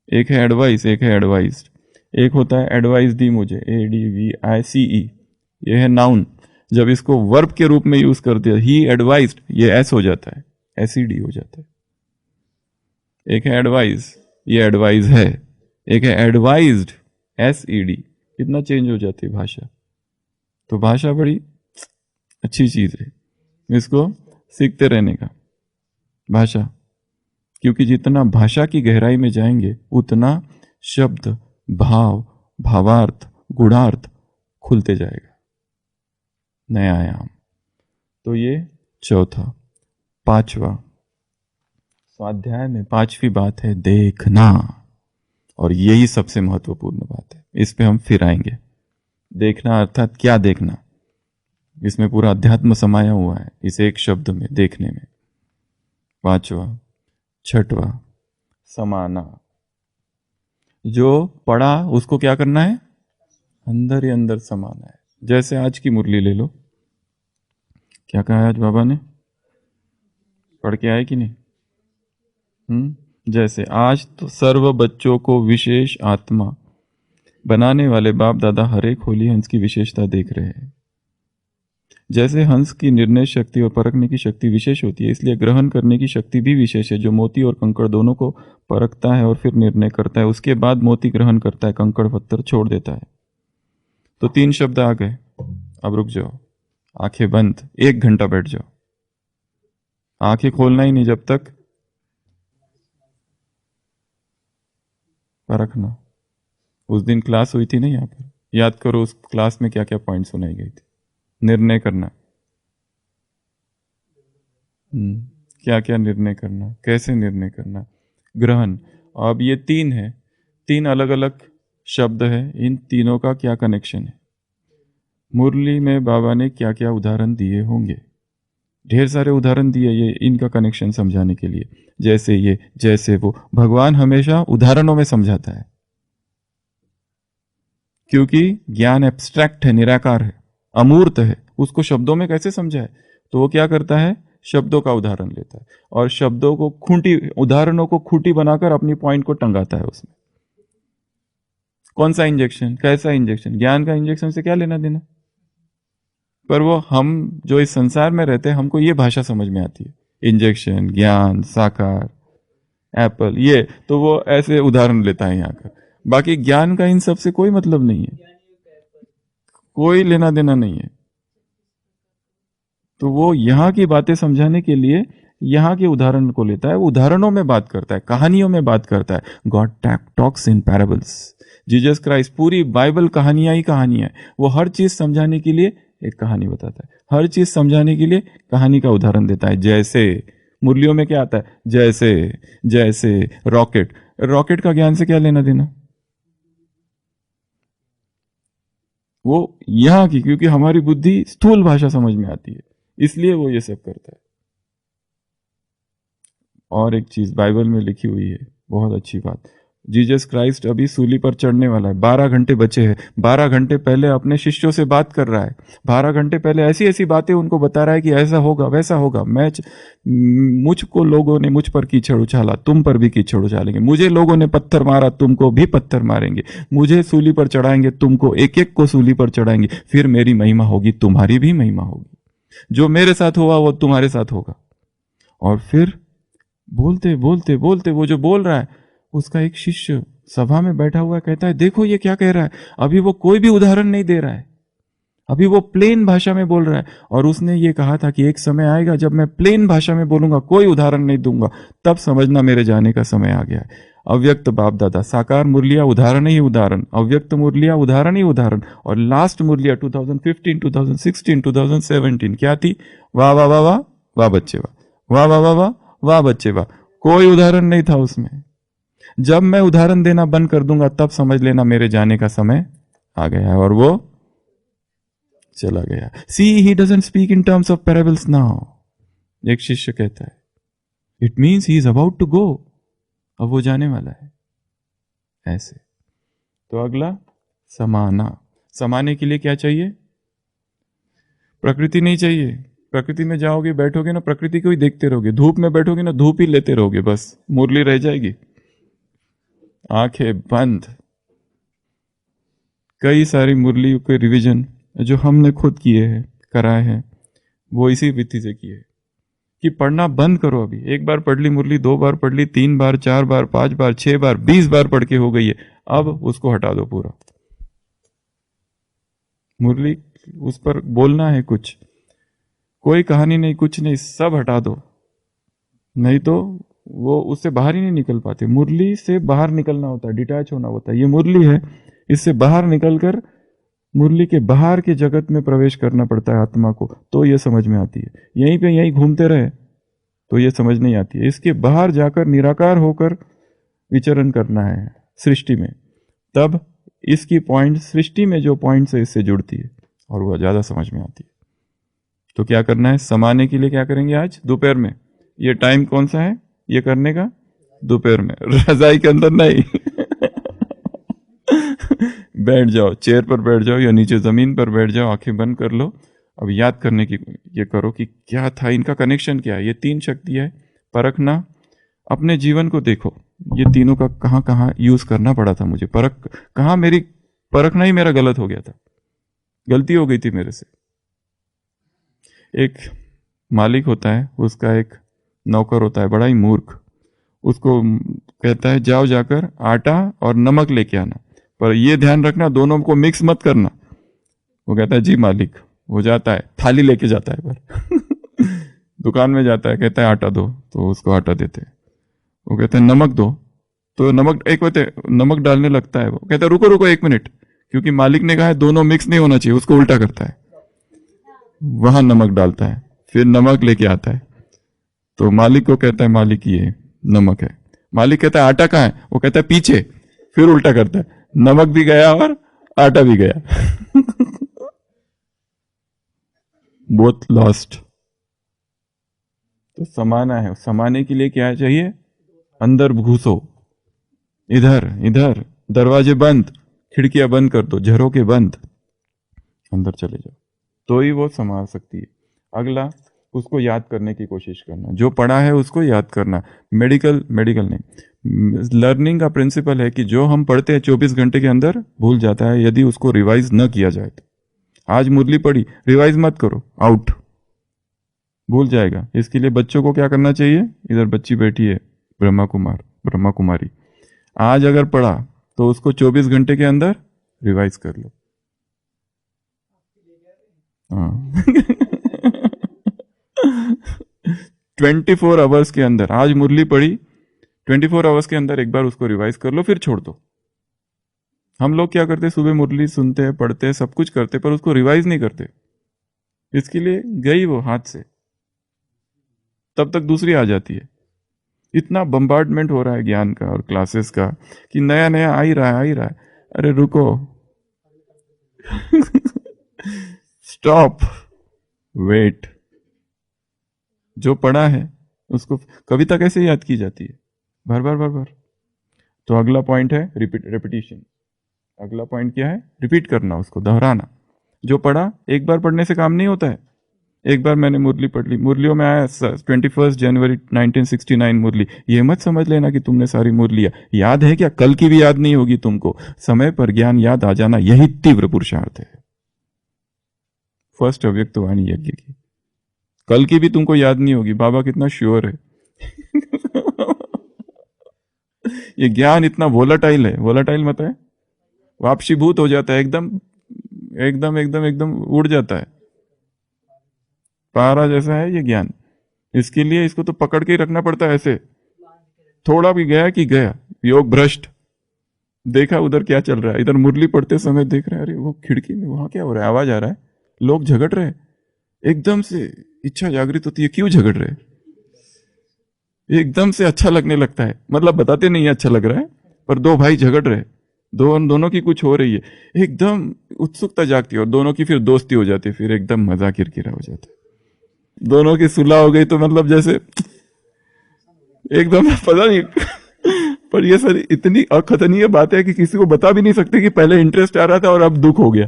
एक है एडवाइस, एक है एडवाइज्ड, एक होता है एडवाइस दी मुझे, ADVICE, ये है नाउन। जब इसको वर्ब के रूप में यूज कर दिया, ही एडवाइज्ड, ये एस हो जाता है, SED हो जाता है। एक है एडवाइस, ये एडवाइस है। एक है एडवाइज्ड, SED, कितना चेंज हो जाती है भाषा। तो भाषा बड़ी अच्छी चीज है, इसको सीखते रहने का भाषा, क्योंकि जितना भाषा की गहराई में जाएंगे उतना शब्द, भाव, भावार्थ, गुणार्थ खुलते जाएगा, नया आयाम। तो ये चौथा। पांचवा, स्वाध्याय में पांचवी बात है देखना, और यही सबसे महत्वपूर्ण बात है, इस पे हम फिर आएंगे। देखना अर्थात क्या देखना, इसमें पूरा अध्यात्म समाया हुआ है इस एक शब्द में, देखने में। पांचवा, छठवा, समाना। जो पढ़ा उसको क्या करना है, अंदर ही अंदर समाना है। जैसे आज की मुरली ले लो, क्या कहा है आज बाबा ने, पढ़ के आए कि नहीं? जैसे आज तो सर्व बच्चों को विशेष आत्मा बनाने वाले बाप दादा हर एक होली हंस की विशेषता देख रहे हैं। जैसे हंस की निर्णय शक्ति और परखने की शक्ति विशेष होती है, इसलिए ग्रहण करने की शक्ति भी विशेष है, जो मोती और कंकड़ दोनों को परखता है और फिर निर्णय करता है। उसके बाद मोती ग्रहण करता है, कंकड़ पत्थर छोड़ देता है। तो 3 शब्द आ गए। अब रुक जाओ, आंखें बंद, 1 घंटा बैठ जाओ, आंखें खोलना ही नहीं जब तक परखना। उस दिन क्लास हुई थी ना यहाँ पर, याद करो उस क्लास में क्या क्या पॉइंट सुनाई गई थी। निर्णय करना, क्या क्या निर्णय करना, कैसे निर्णय करना, ग्रहण। अब ये 3 है, 3 अलग अलग शब्द है, इन तीनों का क्या कनेक्शन है? मुरली में बाबा ने क्या क्या उदाहरण दिए होंगे, ढेर सारे उदाहरण दिए ये इनका कनेक्शन समझाने के लिए। जैसे ये, जैसे वो, भगवान हमेशा उदाहरणों में समझाता है, क्योंकि ज्ञान एब्स्ट्रैक्ट है, निराकार है, अमूर्त है, उसको शब्दों में कैसे समझाए? तो वो क्या करता है, शब्दों का उदाहरण लेता है और शब्दों को खूंटी, उदाहरणों को खूंटी बनाकर अपनी पॉइंट को टंगाता है उसमें। कौन सा इंजेक्शन, कैसा इंजेक्शन? ज्ञान का इंजेक्शन से क्या लेना देना? पर वो हम जो इस संसार में रहते हैं, हमको ये भाषा समझ में आती है, इंजेक्शन, ज्ञान, साकार, एप्पल, ये तो वो ऐसे उदाहरण लेता है यहाँ का। बाकी ज्ञान का इन सब से कोई मतलब नहीं है, कोई लेना देना नहीं है। तो वो यहाँ की बातें समझाने के लिए यहाँ के उदाहरण को लेता है, उदाहरणों में बात करता है, कहानियों में बात करता है। God talks in parables. Jesus Christ, पूरी बाइबल कहानियां ही कहानियां है। वो हर चीज समझाने के लिए एक कहानी बताता है, हर चीज समझाने के लिए कहानी का उदाहरण देता है। जैसे मुरलियों में क्या आता है, जैसे जैसे रॉकेट, रॉकेट का ज्ञान से क्या लेना देना? वो यहाँ की, क्योंकि हमारी बुद्धि स्थूल भाषा समझ में आती है, इसलिए वो ये सब करता है। और एक चीज बाइबल में लिखी हुई है, बहुत अच्छी बात, जीसस क्राइस्ट अभी सूली पर चढ़ने वाला है, 12 घंटे बचे हैं। 12 घंटे पहले अपने शिष्यों से बात कर रहा है, 12 घंटे पहले ऐसी ऐसी बातें उनको बता रहा है कि ऐसा होगा, वैसा होगा। मुझको लोगों ने मुझ पर कीचड़ उछाला, तुम पर भी कीचड़ उछालेंगे। मुझे लोगों ने पत्थर मारा, तुमको भी पत्थर मारेंगे। मुझे सूली पर चढ़ाएंगे, तुमको एक एक को सूली पर चढ़ाएंगे। फिर मेरी महिमा होगी, तुम्हारी भी महिमा होगी। जो मेरे साथ हुआ वो तुम्हारे साथ होगा। और फिर बोलते बोलते बोलते वो जो बोल रहा है, उसका एक शिष्य सभा में बैठा हुआ कहता है, देखो ये क्या कह रहा है। अभी वो कोई भी उदाहरण नहीं दे रहा है, अभी वो प्लेन भाषा में बोल रहा है। और उसने ये कहा था कि एक समय आएगा जब मैं प्लेन भाषा में बोलूंगा, कोई उदाहरण नहीं दूंगा, तब समझना मेरे जाने का समय आ गया है। अव्यक्त बाप दादा, साकार मुरलिया उदाहरण ही उदाहरण, अव्यक्त मुरलिया उदाहरण ही उदाहरण। और लास्ट मुरलिया 2015, 2016, 2017 क्या थी? वाह वाह वाह वाह वाह बच्चे वाह, वाह वाह वाह वाह वाह बच्चे वाह। कोई उदाहरण नहीं था उसमें। जब मैं उदाहरण देना बंद कर दूंगा, तब समझ लेना मेरे जाने का समय आ गया है। और वो चला गया। See he doesn't speak in terms of parables now, एक शिष्य कहता है, it means he is about to go, अब वो जाने वाला है। ऐसे। तो अगला, समाना। समाने के लिए क्या चाहिए? प्रकृति नहीं चाहिए। प्रकृति में जाओगे, बैठोगे ना, प्रकृति को ही देखते रहोगे। धूप में बैठोगे ना, धूप ही लेते रहोगे, बस मुरली रह जाएगी। आंखें बंद। कई सारी मुरली के रिवीजन जो हमने खुद किए हैं, कराए हैं, वो इसी विधि से किए कि पढ़ना बंद करो। अभी एक बार पढ़ ली मुरली, 2 बार पढ़ ली, 3 बार, 4 बार, 5 बार, 6 बार, 20 बार पढ़ के हो गई है, अब उसको हटा दो पूरा। मुरली उस पर बोलना है कुछ, कोई कहानी नहीं, कुछ नहीं, सब हटा दो, नहीं तो वो उससे बाहर ही नहीं निकल पाते। मुरली से बाहर निकलना होता है, डिटैच होना होता है। ये मुरली है, इससे बाहर निकलकर मुरली के बाहर के जगत में प्रवेश करना पड़ता है आत्मा को, तो ये समझ में आती है। यहीं पे यहीं घूमते रहे तो ये समझ नहीं आती है। इसके बाहर जाकर निराकार होकर विचरण करना है सृष्टि में, तब इसकी पॉइंट सृष्टि में जो पॉइंट है इससे जुड़ती है और वह ज्यादा समझ में आती है। तो क्या करना है, समाने के लिए क्या करेंगे आज दोपहर में? ये टाइम कौन सा है ये करने का? दोपहर में, रजाई के अंदर नहीं। बैठ जाओ, चेयर पर बैठ जाओ या नीचे जमीन पर बैठ जाओ, आंखें बंद कर लो। अब याद करने की ये करो कि क्या था, इनका कनेक्शन क्या है। ये तीन शक्ति है, परखना, अपने जीवन को देखो, ये तीनों का कहाँ कहाँ यूज करना पड़ा था मुझे, परख कहाँ मेरी परखना ही मेरा गलत हो गया था, गलती हो गई थी मेरे से। एक मालिक होता है, उसका एक नौकर होता है बड़ा ही मूर्ख, उसको कहता है जाओ जाकर आटा और नमक लेके आना, पर ये ध्यान रखना दोनों को मिक्स मत करना। वो कहता है जी मालिक। वो जाता है, थाली लेके जाता है, पर दुकान में जाता है, कहता है आटा दो, तो उसको आटा देते हैं। वो कहते हैं नमक दो, तो नमक एक कहते नमक डालने लगता है। वो कहता है रुको रुको 1 मिनट, क्योंकि मालिक ने कहा है दोनों मिक्स नहीं होना चाहिए, उसको उल्टा करता है, वहां नमक डालता है, फिर नमक लेके आता है, तो मालिक को कहता है मालिक ये नमक है। मालिक कहता है आटा कहाँ है? वो कहता है पीछे, फिर उल्टा करता है, नमक भी गया और आटा भी गया। Both lost. तो समाना है, समाने के लिए क्या चाहिए? अंदर घुसो, इधर इधर, दरवाजे बंद, खिड़कियां बंद कर दो, झरोके बंद, अंदर चले जाओ, तो ही वो संभाल सकती है। अगला, उसको याद करने की कोशिश करना, जो पढ़ा है उसको याद करना। मेडिकल नहीं, लर्निंग का प्रिंसिपल है कि जो हम पढ़ते हैं 24 घंटे के अंदर भूल जाता है, यदि उसको रिवाइज न किया जाए तो। आज मुरली पढ़ी, रिवाइज मत करो, आउट, भूल जाएगा। इसके लिए बच्चों को क्या करना चाहिए? इधर बच्ची बैठी है, ब्रह्मा कुमारी, आज अगर पढ़ा तो उसको 24 घंटे के अंदर रिवाइज कर लो। हाँ। 24 आवर्स के अंदर, आज मुरली पढ़ी, 24 आवर्स के अंदर एक बार उसको रिवाइज कर लो, फिर छोड़ दो। हम लोग क्या करते, सुबह मुरली सुनते हैं, पढ़ते हैं, सब कुछ करते, पर उसको रिवाइज नहीं करते। इसके लिए गई वो हाथ से, तब तक दूसरी आ जाती है। इतना बम्बार्डमेंट हो रहा है ज्ञान का और क्लासेस का कि नया नया आ ही रहा है। अरे रुको, स्टॉप, वेट। जो पढ़ा है उसको, कविता कैसे याद की जाती है? भर भर भर भर। तो अगला पॉइंट है रिपीटिशन। अगला पॉइंट क्या है? रिपीट करना, उसको दोहराना। जो पढ़ा, एक बार पढ़ने से काम नहीं होता है। एक बार मैंने मुरली पढ़ ली, मुरलियों में आया 21 जनवरी 1969 मुरली, ये मत समझ लेना कि तुमने सारी मुरलियां याद है क्या, कल की भी याद नहीं होगी तुमको। समय पर ज्ञान याद आ जाना, यही तीव्र पुरुषार्थ है। फर्स्ट अव्यक्त वाणी यज्ञ की, कल की भी तुमको याद नहीं होगी। बाबा कितना श्योर है। ये ज्ञान इतना वोलाटाइल है, वोलाटाइल मत है, वापसीभूत हो जाता है, एकदम एकदम एकदम एकदम उड़ जाता है, पारा जैसा है ये ज्ञान। इसके लिए इसको तो पकड़ के ही रखना पड़ता है ऐसे, थोड़ा भी गया कि गया, योग भ्रष्ट। देखा उधर क्या चल रहा है, इधर मुरली पढ़ते समय देख रहे हैं, अरे वो खिड़की में वहां क्या हो रहा है, आवाज आ रहा है, लोग झगड़ रहे हैं। एकदम से इच्छा जागृत होती है, क्यों झगड़ रहे हैं? एकदम से अच्छा लगने लगता है, मतलब बताते नहीं है अच्छा लग रहा है, पर दो भाई झगड़ रहे, दोनों की कुछ हो रही है, एकदम उत्सुकता जागती है और दोनों की फिर दोस्ती हो जाती है, फिर एकदम मजा किरकिरा हो जाता है, दोनों की सुलह हो गई। तो मतलब जैसे एकदम पता नहीं। पर ये सर इतनी अखतनीय बात है कि किसी को बता भी नहीं सकते कि पहले इंटरेस्ट आ रहा था और अब दुख हो गया।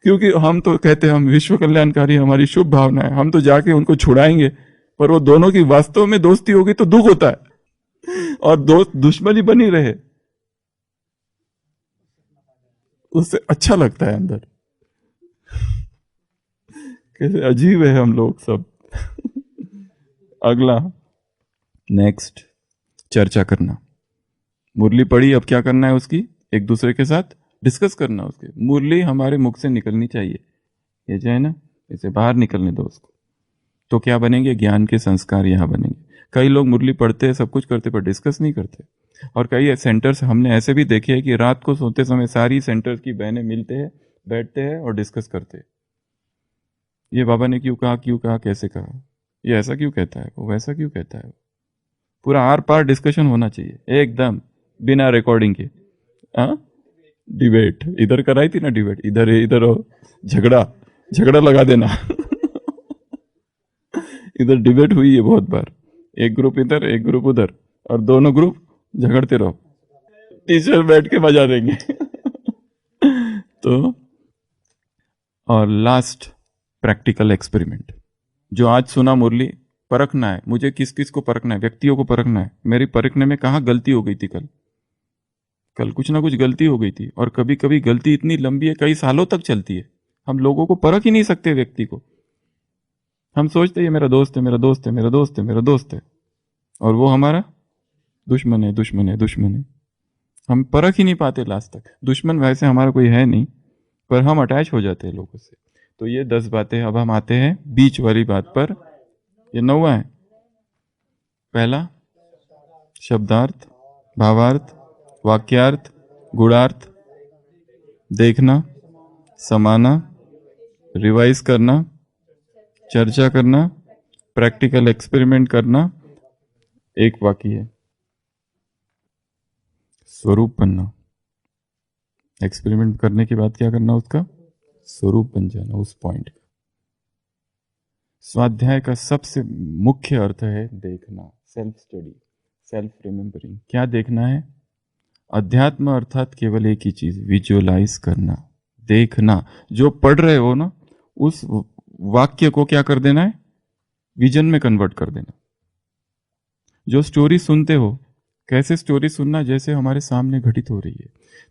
क्योंकि हम तो कहते हैं हम विश्व कल्याणकारी, हमारी शुभ भावना है, हम तो जाके उनको छुड़ाएंगे, पर वो दोनों की वास्तव में दोस्ती हो गई तो दुख होता है, और दोस्त दुश्मनी बनी रहे उससे अच्छा लगता है अंदर। कैसे अजीब है हम लोग सब। अगला, नेक्स्ट, चर्चा करना। मुरली पढ़ी, अब क्या करना है? उसकी एक दूसरे के साथ डिस्कस करना उसके, मुरली हमारे मुख से निकलनी चाहिए, ये जो है ना, इसे बाहर निकलने दो उसको, तो क्या बनेंगे, ज्ञान के संस्कार यहाँ बनेंगे। कई लोग मुरली पढ़ते हैं, सब कुछ करते, पर डिस्कस नहीं करते। और कई सेंटर्स हमने ऐसे भी देखे हैं कि रात को सोते समय सारी सेंटर्स की बहनें मिलते हैं, बैठते हैं और डिस्कस करते हैं। ये बाबा ने क्यों कहा, कैसे कहा, ये ऐसा क्यों कहता है, वो वैसा क्यों कहता है। पूरा आर पार डिस्कशन होना चाहिए एकदम, बिना रिकॉर्डिंग के। हाँ, डिबेट इधर कराई थी ना, डिबेट इधर हो, झगड़ा झगड़ा लगा देना इधर डिबेट हुई है बहुत बार, एक ग्रुप इधर एक ग्रुप उधर, और दोनों ग्रुप झगड़ते रहो, टीचर बैठ के बजा देंगे तो और लास्ट, प्रैक्टिकल एक्सपेरिमेंट। जो आज सुना मुरली, परखना है मुझे, किस किस को परखना है, व्यक्तियों को परखना है। मेरी परखने में कहाँ गलती हो गई थी, कल कुछ ना कुछ गलती हो गई थी। और कभी कभी गलती इतनी लंबी है, कई सालों तक चलती है, हम लोगों को परख ही नहीं सकते व्यक्ति को। हम सोचते ये मेरा दोस्त है, मेरा दोस्त है, मेरा दोस्त है, मेरा दोस्त है, और वो हमारा दुश्मन है, दुश्मन है, दुश्मन है। हम परख ही नहीं पाते लास्ट तक। दुश्मन वैसे हमारा कोई है नहीं, पर हम अटैच हो जाते हैं लोगों से। तो ये 10 बातें। अब हम आते हैं बीच वाली बात पर, ये 9वां है। पहला, शब्दार्थ, भावार्थ, वाक्यार्थ, गुणार्थ, देखना, समाना, रिवाइज करना, चर्चा करना, प्रैक्टिकल एक्सपेरिमेंट करना। एक बाकी है, स्वरूप बनना। एक्सपेरिमेंट करने के बाद क्या करना, उसका स्वरूप बन जाना, उस पॉइंट का। स्वाध्याय का सबसे मुख्य अर्थ है देखना, सेल्फ स्टडी, सेल्फ रिमेम्बरिंग। क्या देखना है? अध्यात्म अर्थात केवल एक ही चीज, विजुअलाइज करना, देखना। जो पढ़ रहे हो ना, उस वाक्य को क्या कर देना है, विजन में कन्वर्ट कर देना। जो स्टोरी सुनते हो, कैसे स्टोरी सुनना, जैसे हमारे सामने घटित हो रही है।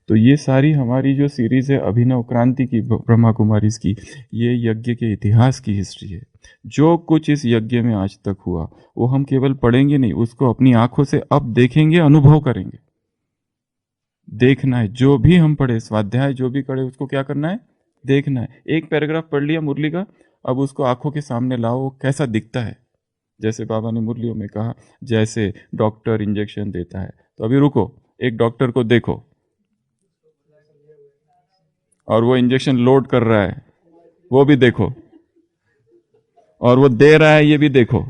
तो ये सारी हमारी जो सीरीज है अभिनव क्रांति की, ब्रह्मा कुमारीज की, ये यज्ञ के इतिहास की हिस्ट्री है। जो कुछ इस यज्ञ में आज तक हुआ, वो हम केवल पढ़ेंगे नहीं, उसको अपनी आंखों से अब देखेंगे, अनुभव करेंगे। देखना है, जो भी हम पढ़े, स्वाध्याय जो भी करे, उसको क्या करना है, देखना है। एक पैराग्राफ पढ़ लिया मुरली का, अब उसको आंखों के सामने लाओ, वो कैसा दिखता है। जैसे बाबा ने मुरलियों में कहा, जैसे डॉक्टर इंजेक्शन देता है, तो अभी रुको, एक डॉक्टर को देखो, और वो इंजेक्शन लोड कर रहा है, वो भी देखो, और वो दे रहा है, ये भी देखो,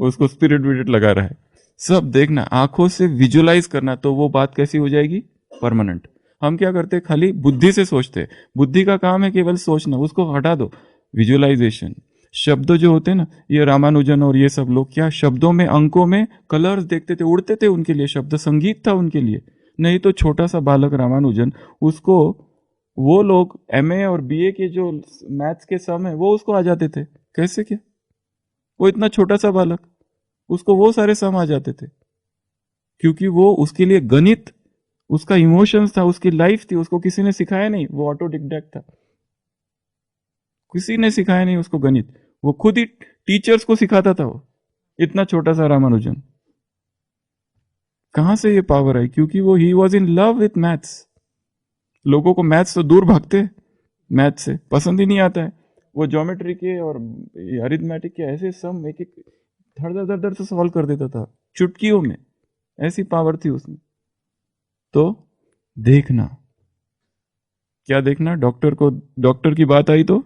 उसको स्पिरिट विरिट लगा रहा है, सब देखना, आंखों से विजुअलाइज करना। तो वो बात कैसी हो जाएगी, परमानेंट। हम क्या करते हैं, खाली बुद्धि से सोचते। बुद्धि का काम है केवल सोचना, उसको हटा दो, विजुअलाइजेशन। शब्द जो होते हैं ना, ये रामानुजन और ये सब लोग क्या शब्दों में, अंकों में कलर्स देखते थे, उड़ते थे, उनके लिए शब्द संगीत था उनके लिए। नहीं तो छोटा सा बालक रामानुजन, उसको वो लोग एमए और बीए के जो मैथ्स के सम है, वो उसको आ जाते थे। कैसे, क्या, वो इतना छोटा सा बालक, उसको वो सारे सम आ जाते थे, क्योंकि वो, उसके लिए गणित उसका इमोशंस था, उसकी लाइफ थी, उसको किसी ने सिखाया नहीं, वो ऑटोडिडक्ट था, किसी ने सिखाया नहीं उसको गणित, वो खुद ही टीचर्स को सिखाता था। वो इतना छोटा सा रामानुजन, कहां से ये पावर आई? क्योंकि वो he was in love with maths. लोगों को मैथ्स तो दूर भागते, मैथ से पसंद ही नहीं आता है। वो ज्योमेट्री के और अरिथमेटिक के ऐसे सम एक एक धड़ धड़ धड़ से सॉल्व कर देता था चुटकियों में, ऐसी पावर थी उसमें। तो देखना, क्या देखना, डॉक्टर को, डॉक्टर की बात आई तो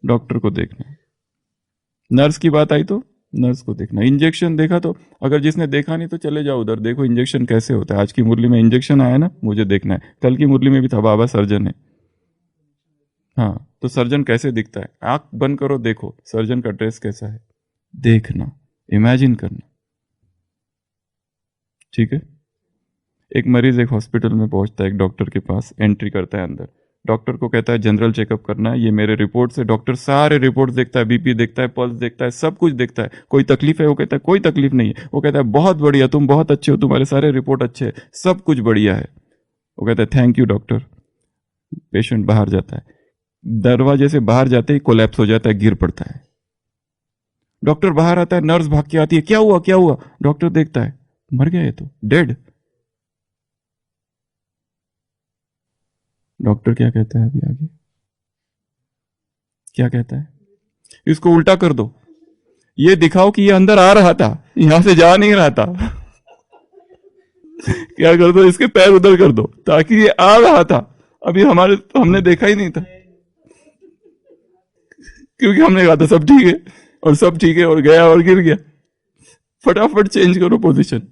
डॉक्टर को देखना, नर्स की बात आई तो नर्स को देखना, इंजेक्शन देखा तो, अगर जिसने देखा नहीं तो चले जाओ उधर, देखो इंजेक्शन कैसे होता है। आज की मुरली में इंजेक्शन आया ना, मुझे देखना है। कल की मुरली में भी था, बाबा सर्जन है। हाँ, तो सर्जन कैसे दिखता है, आंख बंद करो, देखो सर्जन का ड्रेस कैसा है, देखना, इमेजिन करना। ठीक है। एक मरीज एक हॉस्पिटल में पहुंचता है, एक डॉक्टर के पास एंट्री करता है अंदर। डॉक्टर को कहता है जनरल चेकअप करना है, ये मेरे रिपोर्ट से। डॉक्टर सारे रिपोर्ट देखता है, बीपी देखता है, पल्स देखता है, सब कुछ देखता है। कोई तकलीफ है? वो कहता है कोई तकलीफ नहीं है। वो कहता है बहुत बढ़िया, तुम बहुत अच्छे हो, तुम्हारे सारे रिपोर्ट अच्छे हैं, सब कुछ बढ़िया है। वो कहता है थैंक यू डॉक्टर। पेशेंट बाहर जाता है, दरवाजे से बाहर जाते ही कोलैप्स हो जाता है, गिर पड़ता है। डॉक्टर बाहर आता है, नर्स भाग के आती है, क्या हुआ क्या हुआ? डॉक्टर देखता है, मर गया, ये तो डेड। डॉक्टर क्या कहता है अभी आगे? क्या कहता है? इसको उल्टा कर दो, ये दिखाओ कि ये अंदर आ रहा था, यहां से जा नहीं रहा था। क्या कर दो, इसके पैर उधर कर दो ताकि ये आ रहा था, अभी हमने देखा ही नहीं था, क्योंकि हमने कहा था सब ठीक है, और सब ठीक है और गया और गिर गया। फटाफट चेंज करो पोजीशन।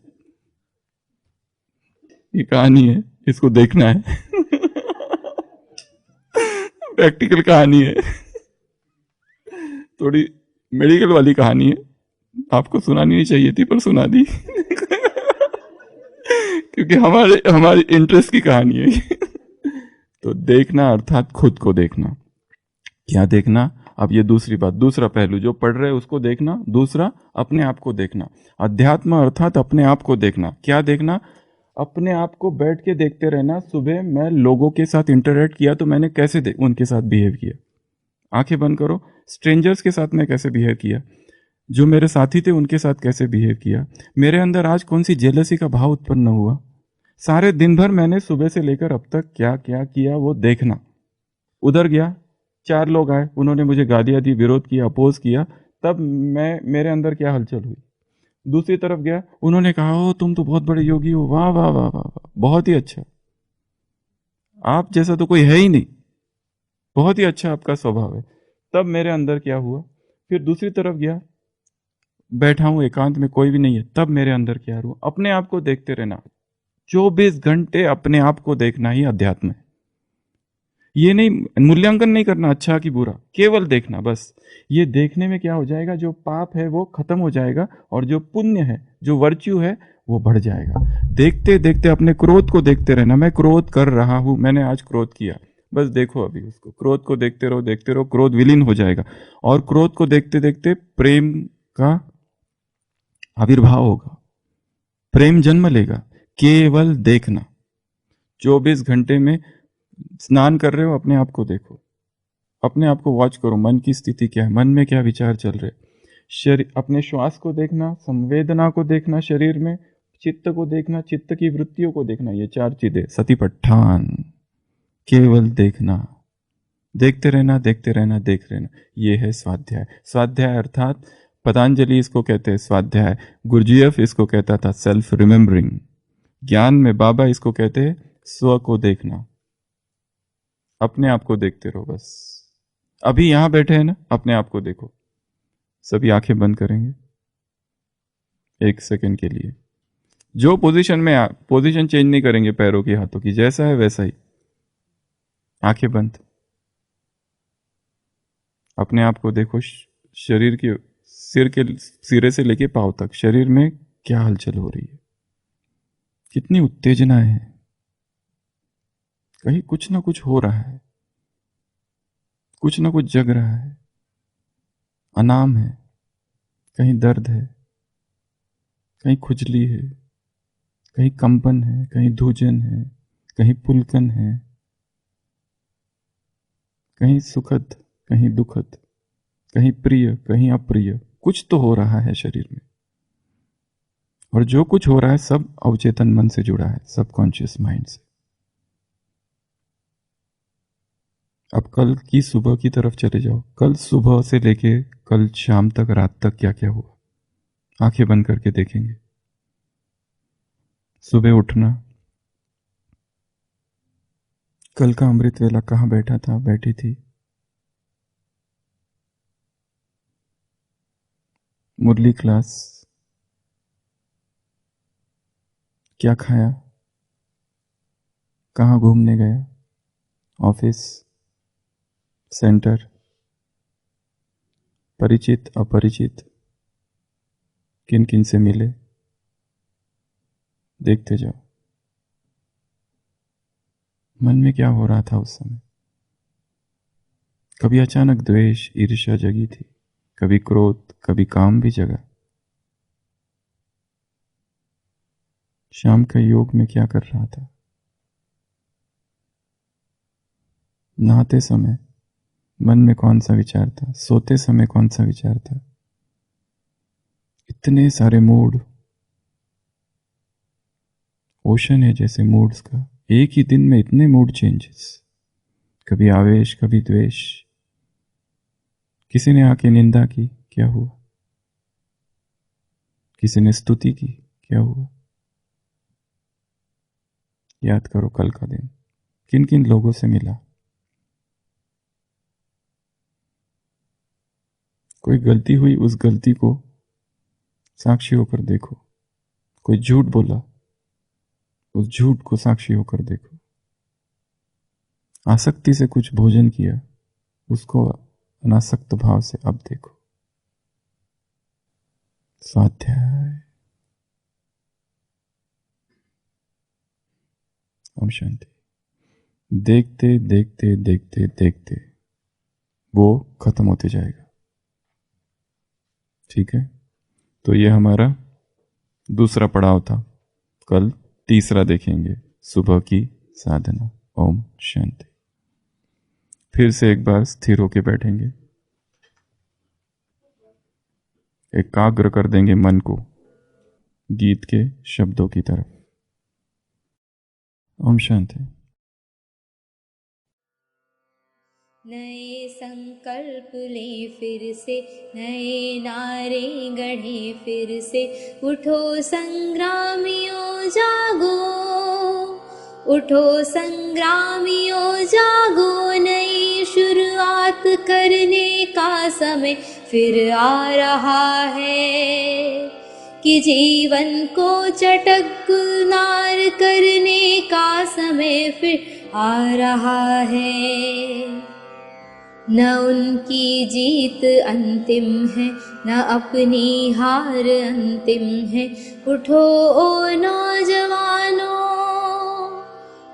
ये कहानी है, इसको देखना है। प्रैक्टिकल कहानी है, थोड़ी मेडिकल वाली कहानी है, आपको सुनानी नहीं चाहिए थी पर सुना दी। क्योंकि हमारे इंटरेस्ट की कहानी है। तो देखना अर्थात खुद को देखना। क्या देखना? अब ये दूसरी बात, दूसरा पहलू, जो पढ़ रहे उसको देखना, दूसरा अपने आप को देखना। अध्यात्म अर्थात अपने आप को देखना। क्या देखना? अपने आप को बैठ के देखते रहना। सुबह मैं लोगों के साथ इंटरेक्ट किया तो मैंने कैसे उनके साथ बिहेव किया। आंखें बंद करो, स्ट्रेंजर्स के साथ मैं कैसे बिहेव किया, जो मेरे साथी थे उनके साथ कैसे बिहेव किया, मेरे अंदर आज कौन सी जेलसी का भाव उत्पन्न हुआ। सारे दिन भर मैंने सुबह से लेकर अब तक क्या क्या किया वो देखना। उधर गया, 4 लोग आए, उन्होंने मुझे गालियां दी, विरोध किया, अपोज किया, तब मेरे अंदर क्या हलचल हुई। दूसरी तरफ गया, उन्होंने कहा ओ तुम तो बहुत बड़े योगी हो, वाह वाह वाह वाह वाह, बहुत ही अच्छा, आप जैसा तो कोई है ही नहीं, बहुत ही अच्छा आपका स्वभाव है। तब मेरे अंदर क्या हुआ। फिर दूसरी तरफ गया, बैठा हूं एकांत में, कोई भी नहीं है, तब मेरे अंदर क्या हुआ। अपने आप को देखते रहना, 24 घंटे अपने आप को देखना ही अध्यात्म है। ये नहीं, मूल्यांकन नहीं करना अच्छा कि बुरा, केवल देखना बस। ये देखने में क्या हो जाएगा, जो पाप है वो खत्म हो जाएगा और जो पुण्य है, जो वर्च्यू है वो बढ़ जाएगा। देखते देखते अपने क्रोध को देखते रहना। मैं क्रोध कर रहा हूं, मैंने आज क्रोध किया, बस देखो अभी उसको, क्रोध को देखते रहो, क्रोध विलीन हो जाएगा। और क्रोध को देखते देखते प्रेम का आविर्भाव होगा, प्रेम जन्म लेगा। केवल देखना। 24 घंटे में स्नान कर रहे हो, अपने आप को देखो, अपने आप को वॉच करो, मन की स्थिति क्या है, मन में क्या विचार चल रहे। शरीर, अपने श्वास को देखना, संवेदना को देखना शरीर में, चित्त को देखना, चित्त की वृत्तियों को देखना। ये 4 चीजें सतिपट्ठान। केवल देखना, देखते रहना, देखते रहना, देख रहना। ये है स्वाध्याय। स्वाध्याय अर्थात पतंजलि इसको कहते हैं स्वाध्याय, गुरुजीएफ इसको कहता था सेल्फ रिमेम्बरिंग, ज्ञान में बाबा इसको कहते हैं स्व को देखना। अपने आप को देखते रहो बस। अभी यहां बैठे हैं ना, अपने आप को देखो। सभी आंखें बंद करेंगे 1 सेकंड के लिए। जो पोजीशन में, पोजीशन चेंज नहीं करेंगे पैरों की, हाथों की, जैसा है वैसा ही। आंखें बंद, अपने आप को देखो। शरीर के सिर के सिरे से लेके पांव तक शरीर में क्या हलचल हो रही है, कितनी उत्तेजना है, कहीं कुछ ना कुछ हो रहा है, कुछ ना कुछ जग रहा है, अनाम है, कहीं दर्द है, कहीं खुजली है, कहीं कंपन है, कहीं धूजन है, कहीं पुलकन है, कहीं सुखद, कहीं दुखद, कहीं प्रिय, कहीं अप्रिय, कुछ तो हो रहा है शरीर में। और जो कुछ हो रहा है सब अवचेतन मन से जुड़ा है, सबकॉन्शियस माइंड से। अब कल की सुबह की तरफ चले जाओ। कल सुबह से लेके कल शाम तक, रात तक क्या क्या हुआ, आंखें बंद करके देखेंगे। सुबह उठना, कल का अमृत वेला कहाँ बैठा था, बैठी थी, मुरली क्लास, क्या खाया, कहाँ घूमने गया, ऑफिस, सेंटर, परिचित अपरिचित, किन किन से मिले, देखते जाओ मन में क्या हो रहा था उस समय। कभी अचानक द्वेष, ईर्ष्या जगी थी, कभी क्रोध, कभी काम भी जगा। शाम का योग में क्या कर रहा था, नहाते समय मन में कौन सा विचार था, सोते समय कौन सा विचार था। इतने सारे मूड, ओशन है जैसे मूड्स का, एक ही दिन में इतने मूड चेंजेस। कभी आवेश, कभी द्वेष। किसी ने आके निंदा की, क्या हुआ? किसी ने स्तुति की, क्या हुआ? याद करो कल का दिन, किन किन लोगों से मिला। कोई गलती हुई, उस गलती को साक्षी होकर देखो। कोई झूठ बोला, उस झूठ को साक्षी होकर देखो। आसक्ति से कुछ भोजन किया, उसको अनासक्त भाव से अब देखो। स्वाध्याय। ओम शांति। देखते देखते देखते देखते वो खत्म होते जाएगा। ठीक है, तो ये हमारा दूसरा पड़ाव था। कल तीसरा देखेंगे, सुबह की साधना। ओम शांति। फिर से एक बार स्थिर होके बैठेंगे, एकाग्र कर देंगे मन को गीत के शब्दों की तरफ। ओम शांति। नए संकल्प ले फिर से, नए नारे गढ़े फिर से। उठो संग्रामियों जागो, उठो संग्रामियों जागो। नई शुरुआत करने का समय फिर आ रहा है, कि जीवन को चटक गुलजार करने का समय फिर आ रहा है। न उनकी जीत अंतिम है, न अपनी हार अंतिम है। उठो ओ नौजवानों,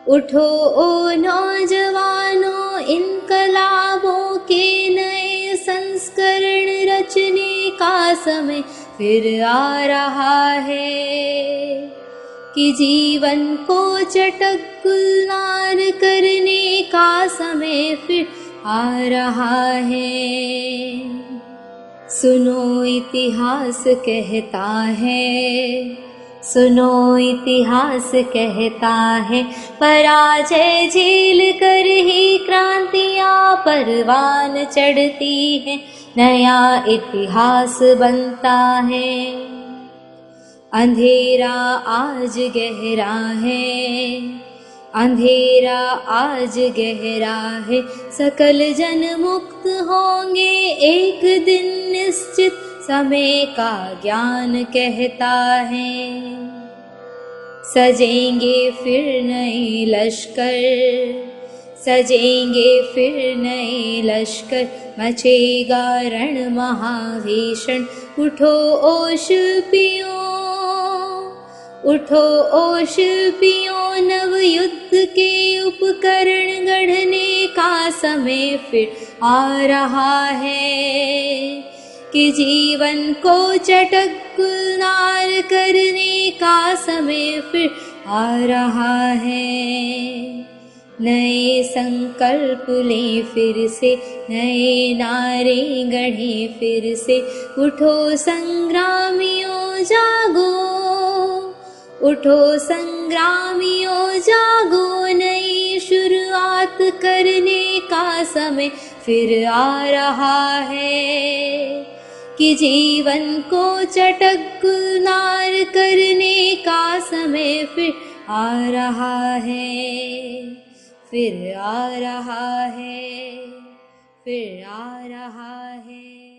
उठो ओ नौजवानों। इनकलाबों के नए संस्करण रचने का समय फिर आ रहा है, कि जीवन को चटक गुलजार करने का समय फिर आ रहा है। सुनो इतिहास कहता है, सुनो इतिहास कहता है। पराजय झेल कर ही क्रांतियाँ परवान चढ़ती है, नया इतिहास बनता है। अंधेरा आज गहरा है, अंधेरा आज गहरा है। सकल जन मुक्त होंगे एक दिन निश्चित, समय का ज्ञान कहता है। सजेंगे फिर नए लश्कर, सजेंगे फिर नए लश्कर। मचेगा रण महाभीषण। उठो ओ शिल्पियों, उठो ओ शिल्पियों। नव युद्ध के उपकरण गढ़ने का समय फिर आ रहा है, कि जीवन को चटक गुलजार करने का समय फिर आ रहा है। नए संकल्प ले फिर से, नए नारे गढ़े फिर से। उठो संग्रामियों जागो, उठो संग्रामियों जागो। नई शुरुआत करने का समय फिर आ रहा है, कि जीवन को चटक गुलजार करने का समय फिर आ रहा है, फिर आ रहा है, फिर आ रहा है।